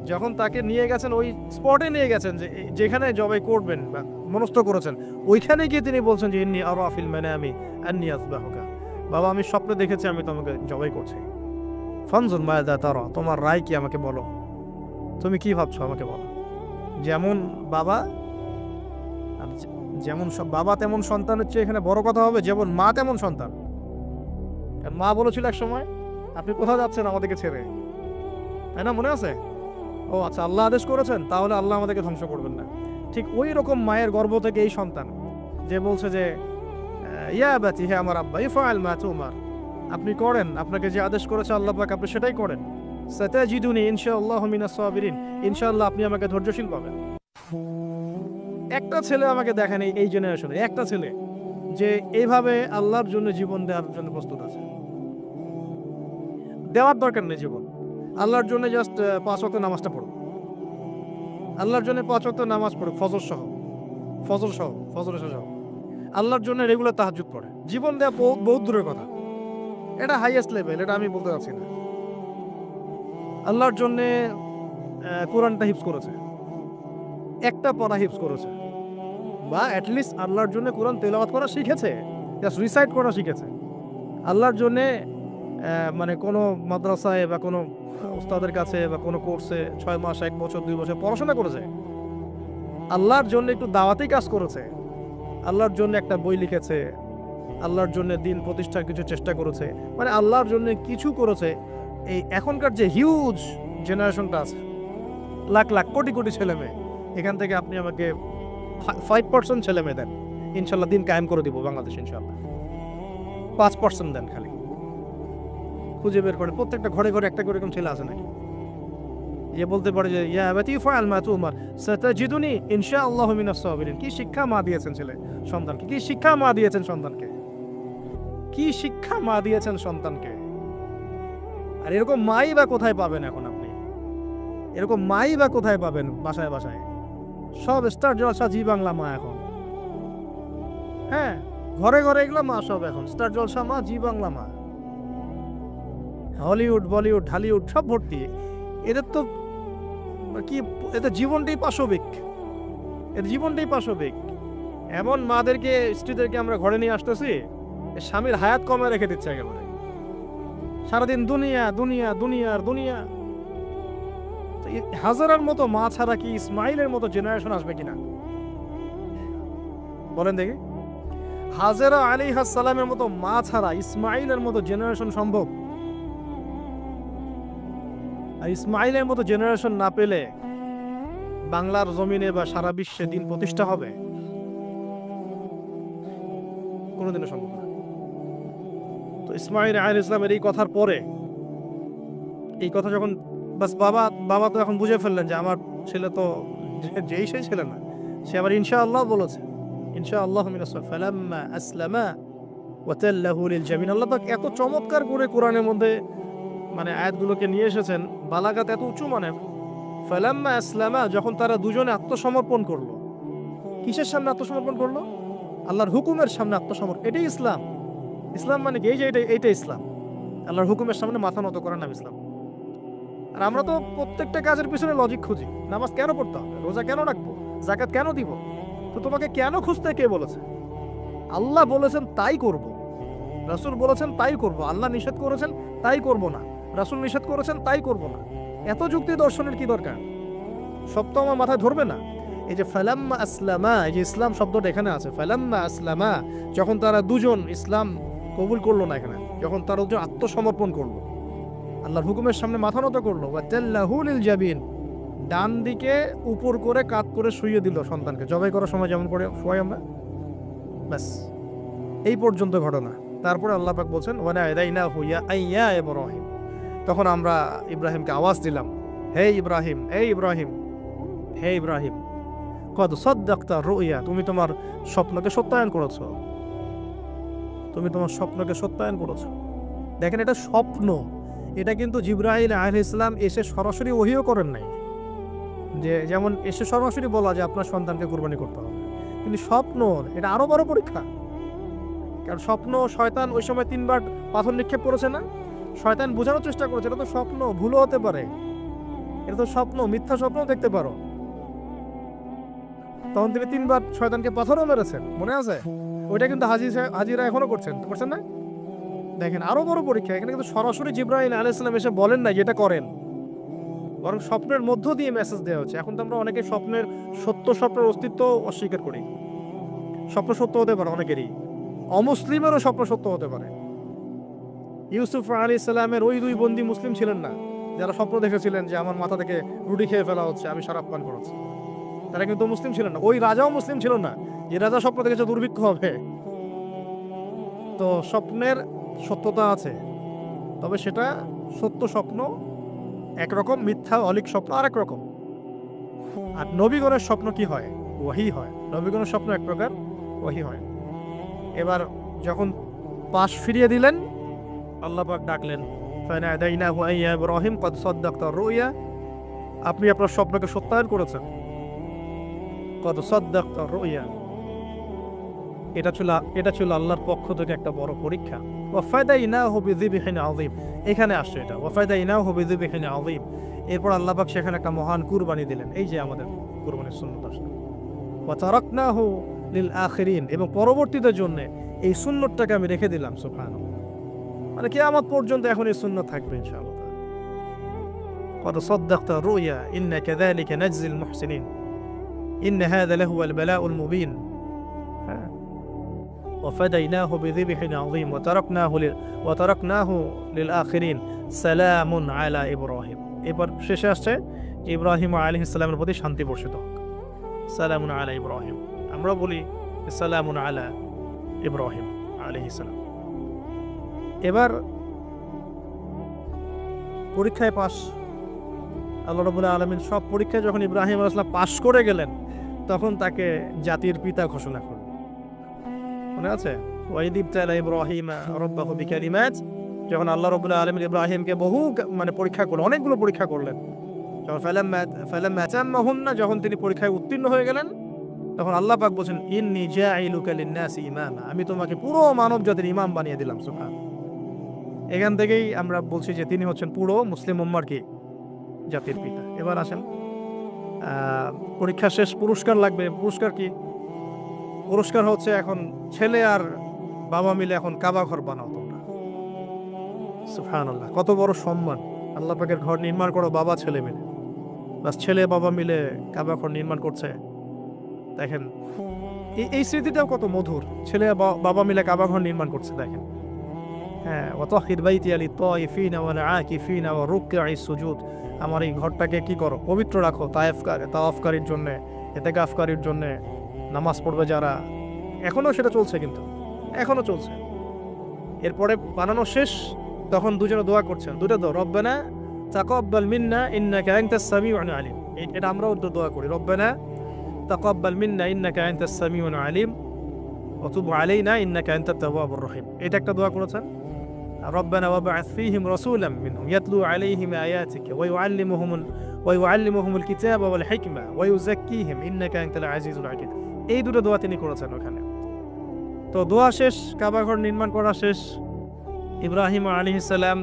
যখন তাকে নিয়ে গেছেন ওই স্পটে নিয়ে গেছেন যে যেখানে জবাই করবেন বা মনস্থ করেছেন, ওইখানে গিয়ে তিনি বলছেন যে ইন্নী আরা ফিল মানামি আন্নী আযবাহুকা, বাবা আমি স্বপ্নে দেখেছি আমি তোমাকে জবাই করছি। ফানজুর মাযা তারা, তোমার রায় কি আমাকে বলো, তুমি কি ভাবছো আমাকে বলো। যেমন বাবা, যেমন বাবা তেমন সন্তান হচ্ছে এখানে বড় কথা হবে, যেমন মা তেমন সন্তান। মা বলেছিল এক সময় আপনি কোথাও যাচ্ছেন আমাদেরকে ছেড়ে, তাই না? মনে আছে? ও আচ্ছা, আল্লাহ আদেশ করেছেন, তাহলে আল্লাহ আমাদেরকে ধ্বংস করবেন না। ঠিক ওই রকম মায়ের গর্ভ থেকে এই সন্তান যে বলছে যে ইয়া আবাতি, হে আমার আব্বা, ইফআল মা তুমার, আপনি করেন, আপনাকে যে আদেশ করেছে আল্লাহ পাক আপনি সেটাই করেন। সাতাজিদুনি ইনশাআল্লাহু মিনাস সাবিরিন, ইনশাআল্লাহ আপনি আমাকে ধৈর্যশীল পাবেন। একটা ছেলে আমাকে দেখেন এই জেনারেশনে, একটা ছেলে যে এইভাবে আল্লাহর জন্য জীবন দেওয়ার জন্য প্রস্তুত আছে। দেওয়ার দরকার নেই জীবন, আল্লাহর জন্য জাস্ট 5 ওয়াক্ত নামাজটা পড়ুক, আল্লাহর জন্য 5 ওয়াক্ত নামাজ পড়ুক, ফজর সহ, ফজর সহ আল্লাহর জন্য রেগুলার তাহাজ্জুদ পড়ে। জীবন দেওয়া বহুত দূরের কথা, এটা হাইয়েস্ট লেভেল, এটা আমি বলতে চাচ্ছি না। আল্লাহর জন্য কোরআনটা হিফজ করেছে, একটা পড়া হিফজ করেছে, বা অ্যাটলিস্ট আল্লাহর জন্য কোরআন তেলাওয়াত করা শিখেছে, জাস্ট রিসাইট করা শিখেছে। আল্লাহর জন্যে মানে কোনো মাদ্রাসায় বা কোনো উস্তাদের কাছে বা কোনো কোর্সে 6 মাস 1 বছর 2 বছর পড়াশোনা করেছে, আল্লাহর জন্য একটু দাওয়াতি কাজ করেছে, আল্লাহর জন্য একটা বই লিখেছে, আল্লাহর জন্য দিন প্রতিষ্ঠার কিছু চেষ্টা করেছে, মানে আল্লাহর জন্য কিছু করেছে। এই এখনকার যে হিউজ জেনারেশনটা আছে, লাখ লাখ কোটি কোটি ছেলে মেয়ে, এখান থেকে আপনি আমাকে 5% ছেলে মেয়ে দেন, ইনশাল্লাহ দিন কায়েম করে দিব বাংলাদেশ, ইনশাল্লাহ। 5% দেন, খালি খুঁজে বের করে প্রত্যেকটা ঘরে ঘরে একটা করে এরকম ছেলে আছে নাকি যে বলতে পারে যে ইয়া আবাতি ফাআল মা তুমার সাতাজিদুনি ইনশাআল্লাহু মিনাস সাবিরিন। কি শিক্ষা মা দিয়েছেন ছেলে সন্তানকে, কি শিক্ষা মা দিয়েছেন সন্তানকে, কি শিক্ষা মা দিয়েছেন সন্তানকে। আর এরকম মাই বা কোথায় পাবেন এখন আপনি, এরকম মাই বা কোথায় পাবেন বাসায় বাসায়? সব স্টার জলসা জি বাংলা মা এখন। হ্যাঁ, ঘরে ঘরে এগুলো মা সব এখন, স্টার জলসা মা, জি বাংলা মা, হলিউড বলিউড ঢালিউড সব ভর্তি। এদের তো কি, এদের জীবনটাই পাশবিক, এর জীবনটাই পাশবিক। এমন মাদেরকে স্ত্রীদেরকে আমরা ঘরে নিয়ে আসতেছি, স্বামীর হায়াত কমে রেখে দিচ্ছে একেবারে, সারাদিন দুনিয়া দুনিয়া দুনিয়ার দুনিয়া। হাজারার মতো মা ছাড়া কি ইসমাইলের মতো জেনারেশন আসবে কিনা বলেন দেখি? হাজেরা আলাইহিস সালামের মতো মা ছাড়া ইসমাইলের মতো জেনারেশন সম্ভব? আর ইসমাইলের মতো জেনারেশন না পেলে বাংলার জমিনে বা সারা বিশ্বে দিন প্রতিষ্ঠা হবে? কোনোদিনও সম্ভব না। তো ইসমাইল আলাইহিস সালামের এই কথার পরে, এই কথা যখন বাস বাবা তো এখন বুঝে ফেললেন যে আমার ছেলে তো যেই সেই ছেলে না, সে আবার ইনশাআল্লাহ বলেছে, ইনশাআল্লাহ মিনাস ফালাম্মা আসলামা ওয়া তাল্লাহু লিল জাবিন। আল্লাহ পাক এত চমৎকার করে কোরআনের মধ্যে মানে আয়াতগুলোকে নিয়ে এসেছেন, বালাগাত এত উঁচু, মানে ফালাম্মা আসলামা, যখন তারা দুজনে আত্মসমর্পণ করলো। কিসের সামনে আত্মসমর্পণ করলো? আল্লাহর হুকুমের সামনে আত্মসমর্পণ। এটাই ইসলাম। ইসলাম মানে কি? এই যে এইটা ইসলাম, আল্লাহর হুকুমের সামনে মাথা নত করার নাম ইসলাম। আর আমরা তো প্রত্যেকটা কাজের পিছনে লজিক খুঁজি। নামাজ কেন পড়তে হবে, রোজা কেন রাখবো, যাকাত কেন দিব? তো তোমাকে কেন খুঁজতে কে বলেছে? আল্লাহ বলেছেন তাই করব, রাসূল বলেছেন তাই করব, আল্লাহ নিষেধ করেছেন তাই করব না, রাসূল নিষেধ করেছেন তাই করব না। এত যুক্তি দর্শনের কি দরকার? সব তো আমার মাথায় ধরবে না। এই যে ফালাম্মা আসলামা, এই যে ইসলাম শব্দটা এখানে আছে, ফালাম্মা আসলামা, যখন তারা দুজন ইসলাম কবুল করলো না, এখানে যখন তারা দুজন আত্মসমর্পণ করলো, আল্লাহর হুকুমের সামনে মাথা নত করলো, ওয়া তাল্লাহু লিল জাবিন, ডান দিকে উপর করে কাত করে শুইয়ে দিল সন্তানকে, জবাই করার সময় যেমন করে শোয়াই আমরা, ব্যাস এই পর্যন্ত ঘটনা। তারপরে আল্লাহ পাক বলছেন ওয়া নাদাইনাহু ইয়া ইব্রাহিম, তখন আমরা ইব্রাহিমকে আওয়াজ দিলাম, হে ইব্রাহিম, হে ইব্রাহিম, হে ইব্রাহিম, কদ সাদ্দাকতা রুইয়া, তুমি তোমার স্বপ্নকে সত্যায়ন করেছো, তুমি তোমার স্বপ্নকে সত্যায়ন করেছো। দেখেন, এটা স্বপ্ন, এটা কিন্তু জিবরাইল আলাইহিস সালাম এসে সরাসরি ওহিও করেন নাই, যে যেমন এসে সরাসরি বলা যে আপনার সন্তানকে কুরবানি করতে হবে, কিন্তু স্বপ্ন এটা আরো বড় পরীক্ষা। কারণ স্বপ্ন, শয়তান ওই সময় 3 বার পাথর নিক্ষেপ করেছে না, শয়তান বোঝানোর চেষ্টা করেছে এটা তো স্বপ্ন, ভুলও হতে পারে, এটা তো স্বপ্ন, মিথ্যা স্বপ্নও দেখতে পারো। তখন তিনি 3 বার শয়তানকে পাথরও মেরেছেন, মনে আছে? ওইটা কিন্তু হাজিরা এখনো করছেন না? দেখেন আরো বড় পরীক্ষা। এখানে কিন্তু সরাসরি জিবরাইল আলাইহিস সালাম এসে বলেন না যেটা করেন, বরং স্বপ্নের মধ্য দিয়ে মেসেজ দেওয়া হচ্ছে। এখন তো আমরা অনেকে স্বপ্নের অস্তিত্ব অস্বীকার করি। স্বপ্ন সত্য হতে পারে অনেকেরই, অমুসলিমেরও স্বপ্ন সত্য হতে পারে। ইউসুফ আলাইহিস সালামের ওই 2 বন্দী মুসলিম ছিলেন না যারা স্বপ্ন দেখেছিলেন যে আমার মাথা থেকে রুটি খেয়ে ফেলা হচ্ছে, আমি শরাব পান করেছি, তারা কিন্তু মুসলিম ছিলেন না। ওই রাজাও মুসলিম ছিল না যে রাজা স্বপ্ন দেখেছে দুর্ভিক্ষ হবে। তো স্বপ্নের সত্যতা আছে, তবে সেটা সত্য স্বপ্ন একরকম, মিথ্যা অলিক স্বপ্ন আরেক রকম। আর নবীগণের স্বপ্ন কি হয়? ওয়াহি হয়। নবীগণের স্বপ্ন এক প্রকার, ওয়াহি হয়। এবার যখন পাশ ফিরিয়ে দিলেন, আল্লাহ পাক ডাকলেন, ফানাদাইনাহু ইয়া ইব্রাহিম কদ সাদ্দাকতা রুইয়া, আপনি আপনার স্বপ্নকে সত্যায়ন করেছেন। কদ সাদ্দাকতা রুইয়া, এটা ছিল আল্লাহর পক্ষ থেকে একটা বড় পরীক্ষা। ওয়া ফাদাইনাহু বিযিবহিন আযীম, এখানে আসছে এটা, ওয়া ফাদাইনাহু বিযিবহিন আযীম। এরপর আল্লাহ পাক সেখানে একটা মহান কুরবানি দিলেন, এই যে আমাদের কুরবানির সুন্নাত আসলে। ওয়া তারাকনাহু লিল আখিরিন, এবং পরবর্তীদের জন্য এই সুন্নতটাকে আমি রেখে দিলাম। সুবহানাল্লাহ, মানে কিয়ামত পর্যন্ত এখন এই সুন্নাত থাকবে ইনশাআল্লাহ। কদ সাদ্দাকতা রুইয়া ইন্না কাযালিকা নাজজিল মুহসিনিন ইন্না হাযা লাহুয়াল বালাউল মুবিন। وفديناه بذبح عظيم وتركناه للآخرين سلام على إبراهيم। এবার শেষে আসছে ইব্রাহিম আলাইহিস সালামের প্রতি শান্তি বর্ষিত হোক, সালামুন আলা ইব্রাহিম। আমরা বলি সালামুন আলা ইব্রাহিম আলাইহিস সালাম। এবার পরীক্ষায় পাস, আল্লাহ রাব্বুল আলামিন সব পরীক্ষায় যখন ইব্রাহিম আলাইহিস সালাম পাস করে গেলেন, তখন তাকে জাতির পিতা ঘোষণা করলেন। মনে আছে? ওয়াইদ ইবতালা ইব্রাহিম রাব্বাহু বিকালিমাত, যখন আল্লাহ রাব্বুল আলামিন ইব্রাহিমকে বহু পরীক্ষা করলেন, অনেকগুলো পরীক্ষা করলেন, যখন তিনি পরীক্ষায় উত্তীর্ণ হয়ে গেলেন, তখন আল্লাহ পাক বলছেন ইন্নী জাইলুকা লিন-নাসি ইমামা, আমি তোমাকে পুরো মানব জাতির ইমাম বানিয়ে দিলাম। সুবহানাল্লাহ। এখান থেকেই আমরা বলছি যে তিনি হচ্ছেন পুরো মুসলিম উম্মার কি জাতির পিতা। এবার আসেন পরীক্ষা শেষ, পুরস্কার লাগবে। পুরস্কার কি? পুরস্কার হচ্ছে এখন ছেলে আর বাবা মিলে এখন কাবা ঘর বানাও তোমরা। সুবহানাল্লাহ, কত বড় সম্মান! আল্লাহ পাকের ঘর নির্মাণ করো বাবা ছেলে মিলে, বাস ছেলে বাবা মিলে কাবা ঘর নির্মাণ করছে। দেখেন এই স্মৃতিটাও কত মধুর, ছেলে বাবা মিলে কাবা ঘর নির্মাণ করছে। দেখেন, হ্যাঁ, ওয়াতাহির বাইতি লিত-তাইফিনা ওয়াল আকিফিনা ওয়া রুকআইস সুজুদ, আমার এই ঘরটাকে কি করো, পবিত্র রাখো তাওয়াফকারীর জন্য, ইতিকাফকারীর জন্য, নামাজ পড়বে যারা। এখনো সেটা চলছে, কিন্তু এখনো চলছে। এরপরে বানানো শেষ, তখন দুজনে দোয়া করছেন, দুটো দোয়া, রব্বানা তাকাব্বাল মিন্না ইন্নাকা আনতাস সামিউল আলিম। এটা আমরাও দোয়া করি, রব্বানা তাকাব্বাল মিন্না ইন্নাকা আনতাস সামিউল আলিম ওয়া তুব আলাইনা ইন্নাকা আনতাত তাওয়াবুর রহিম। এটা একটা দোয়া করেছেন। রব্বানা ওয়াবআথ ফীহিম রাসূলাম মিনহুম ইয়াতলু আলাইহিম আয়াতিকা ওয়া ইউআল্লিমুহুমুল কিতাবা ওয়াল হিকমা ওয়া ইউযাক্কিহিম ইন্নাকা আনতাল আজিজুল হাকীম। এই দুটো দোয়া তিনি করেছেন ওখানে। তো দোয়া শেষ, কাবা ঘর নির্মাণ করা শেষ। ইব্রাহিম আলাইহিস সালাম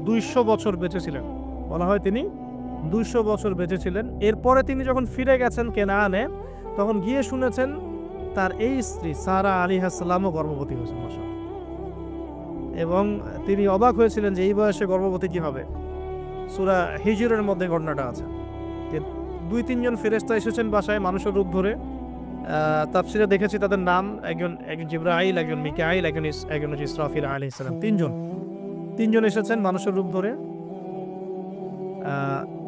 200 বছর বেঁচে ছিলেন, বলা হয় তিনি 200 বছর বেঁচে ছিলেন। এরপরে তিনি যখন ফিরে গেছেন কেনানে, তখন গিয়ে শুনেছেন তার এই স্ত্রী সারা আলাইহিস সালামও গর্ভবতী হয়েছেন। মাশাআল্লাহ। এবং তিনি অবাক হয়েছিলেন যে এই বয়সে গর্ভবতী কি হবে। সূরা হিজরের মধ্যে ঘটনাটা আছে যে 2-3 জন ফেরেশতা এসেছেন বাসায় মানুষের রূপ ধরে। তাফসিরে দেখেছি তাদের নাম, একজন জিবরাইল, একজন মিকাইল, একজন ইসরাফিল আলাইহিস সালাম। তিনজন এসেছেন মানুষের রূপ ধরে।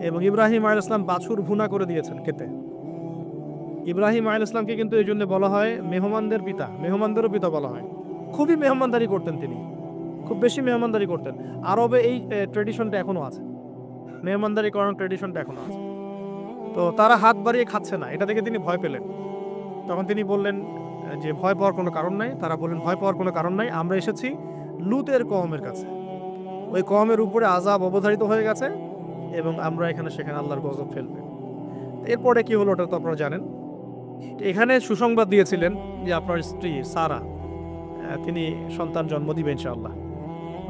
এবং ইব্রাহিম আলাইহিস সালাম বাছুর ভুনা করে দিয়েছেন কেটে। ইব্রাহিম আলাইহিস সালামকে কিন্তু এই জন্য বলা হয় মেহমানদের পিতা, মেহমানদেরও পিতা বলা হয়। খুবই মেহমানদারি করতেন তিনি, খুব বেশি মেহমানদারি করতেন। আরবে এই ট্র্যাডিশনটা এখনো আছে, মেহমানদারি করার ট্র্যাডিশনটা এখনো আছে। তো তারা হাত বাড়িয়ে খাচ্ছে না, এটা দেখে তিনি ভয় পেলেন। তখন তিনি বললেন যে ভয় পাওয়ার কোনো কারণ নাই। তারা বললেন ভয় পাওয়ার কোনো কারণ নাই, আমরা এসেছি লুতের কওমের কাছে, ওই কওমের উপরে আযাব অবধারিত হয়ে গেছে এবং আমরা সেখানে আল্লাহর গজব ফেলবে। এরপরে কি হলো ওটা তো আপনারা জানেন। এখানে সুসংবাদ দিয়েছিলেন যে আপনার স্ত্রী সারা তিনি সন্তান জন্ম দিবেন ইনশাআল্লাহ।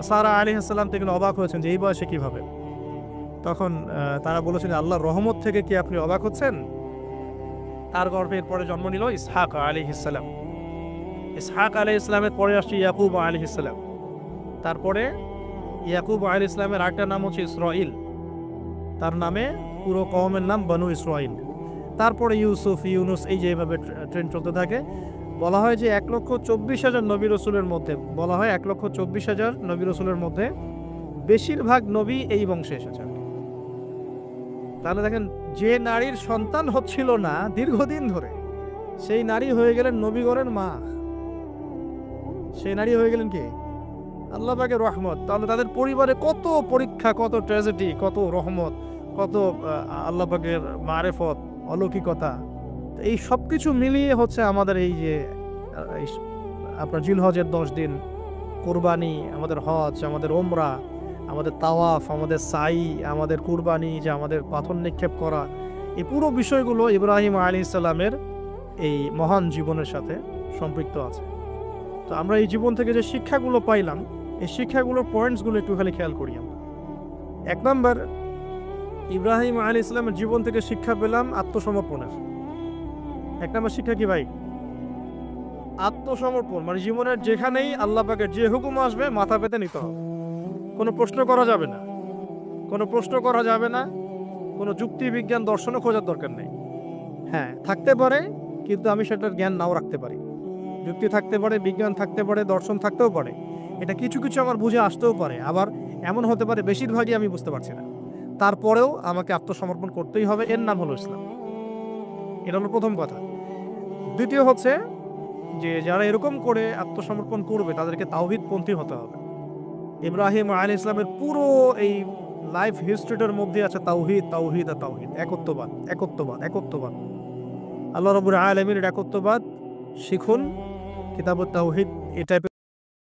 সারা আলাইহিস সালাম থেকে অবাক হয়েছেন যে এই বয়সে কিভাবে। তখন তারা বলেছিলেন আল্লাহর রহমত থেকে কি আপনি অবাক হচ্ছেন? তার গর্ভে এরপরে জন্ম নিল ইসহাক আলাইহিস সালাম। ইসহাক আলাইহিস সালামের পরে আসছে ইয়াকুব আলাইহিস সালাম। তারপরে ইয়াকুব আলাইহিস সালামের আরেকটা নাম হচ্ছে ইসরাইল, তার নামে পুরো কওমের নাম বনু ইসরাইল। তারপরে ইউসুফ, ইউনুস, এই যে এইভাবে ট্রেন চলতে থাকে। বলা হয় যে 1,24,000 নবী রসুলের মধ্যে, বলা হয় 1,24,000 নবী রসুলের মধ্যে বেশিরভাগ নবী এই বংশে এসেছেন। তাহলে দেখেন, যে নারীর সন্তান হচ্ছিল না দীর্ঘদিন ধরে, সেই নারী হয়ে গেলেন নবীগণের মা। সেই নারী হয়ে গেলেন কি? আল্লাহ পাকের রহমত। তাহলে তাদের পরিবারে কত পরীক্ষা, কত ট্র্যাজেডি, কত রহমত, কত আল্লাহ পাকের মারেফত, অলৌকিকতা। এই সব কিছু মিলিয়ে হচ্ছে আমাদের এই যে আপনার জিলহজের 10 দিন, কুরবানি, আমাদের হজ, আমাদের ওমরা, আমাদের তাওয়াফ, আমাদের সাই, আমাদের কুরবানি, যে আমাদের পাথর নিক্ষেপ করা, এই পুরো বিষয়গুলো ইব্রাহিম আলাইহিস সালামের এই মহান জীবনের সাথে সম্পৃক্ত আছে। তো আমরা এই জীবন থেকে যে শিক্ষাগুলো পাইলাম, এই শিক্ষাগুলোর পয়েন্টসগুলো একটু খালি খেয়াল করি আমরা। 1 নম্বর, ইব্রাহিম আলাইহিস সালামের জীবন থেকে শিক্ষা পেলাম আত্মসমর্পণের। 1 নম্বর শিক্ষা কি ভাই? আত্মসমর্পণ। মানে জীবনের যেখানেই আল্লাহ পাকের যে হুকুম আসবে মাথা পেতে নিতে হবে, কোনো প্রশ্ন করা যাবে না, কোনো প্রশ্ন করা যাবে না, কোনো যুক্তি বিজ্ঞান দর্শনও খোঁজার দরকার নেই। হ্যাঁ, থাকতে পারে, কিন্তু আমি সেটার জ্ঞান নাও রাখতে পারি। যুক্তি থাকতে পারে, বিজ্ঞান থাকতে পারে, দর্শন থাকতেও পারে, এটা কিছু কিছু আমার বুঝে আসতেও পারে। আবার এমন হতে পারে বেশিরভাগই আমি বুঝতে পারছি না, তারপরেও আমাকে আত্মসমর্পণ করতেই হবে। এর নাম হলো ইসলাম। এটা হলো প্রথম কথা। দ্বিতীয় হচ্ছে যে যারা এরকম করে আত্মসমর্পণ করবে তাদেরকে তাওহীদপন্থী হতে হবে। ইব্রাহিম আলাইহিস সালামের পুরো এই লাইফ হিস্ট্রিটার মধ্যে আছে তাওহীদ, তাওহীদ আর তাওহীদ, একত্ববাদ, একত্ববাদ, একত্ববাদ। আল্লাহ রাব্বুল আলামিনের একত্ববাদ শিখুন, কিতাবুত তাওহীদ, এই টাইপের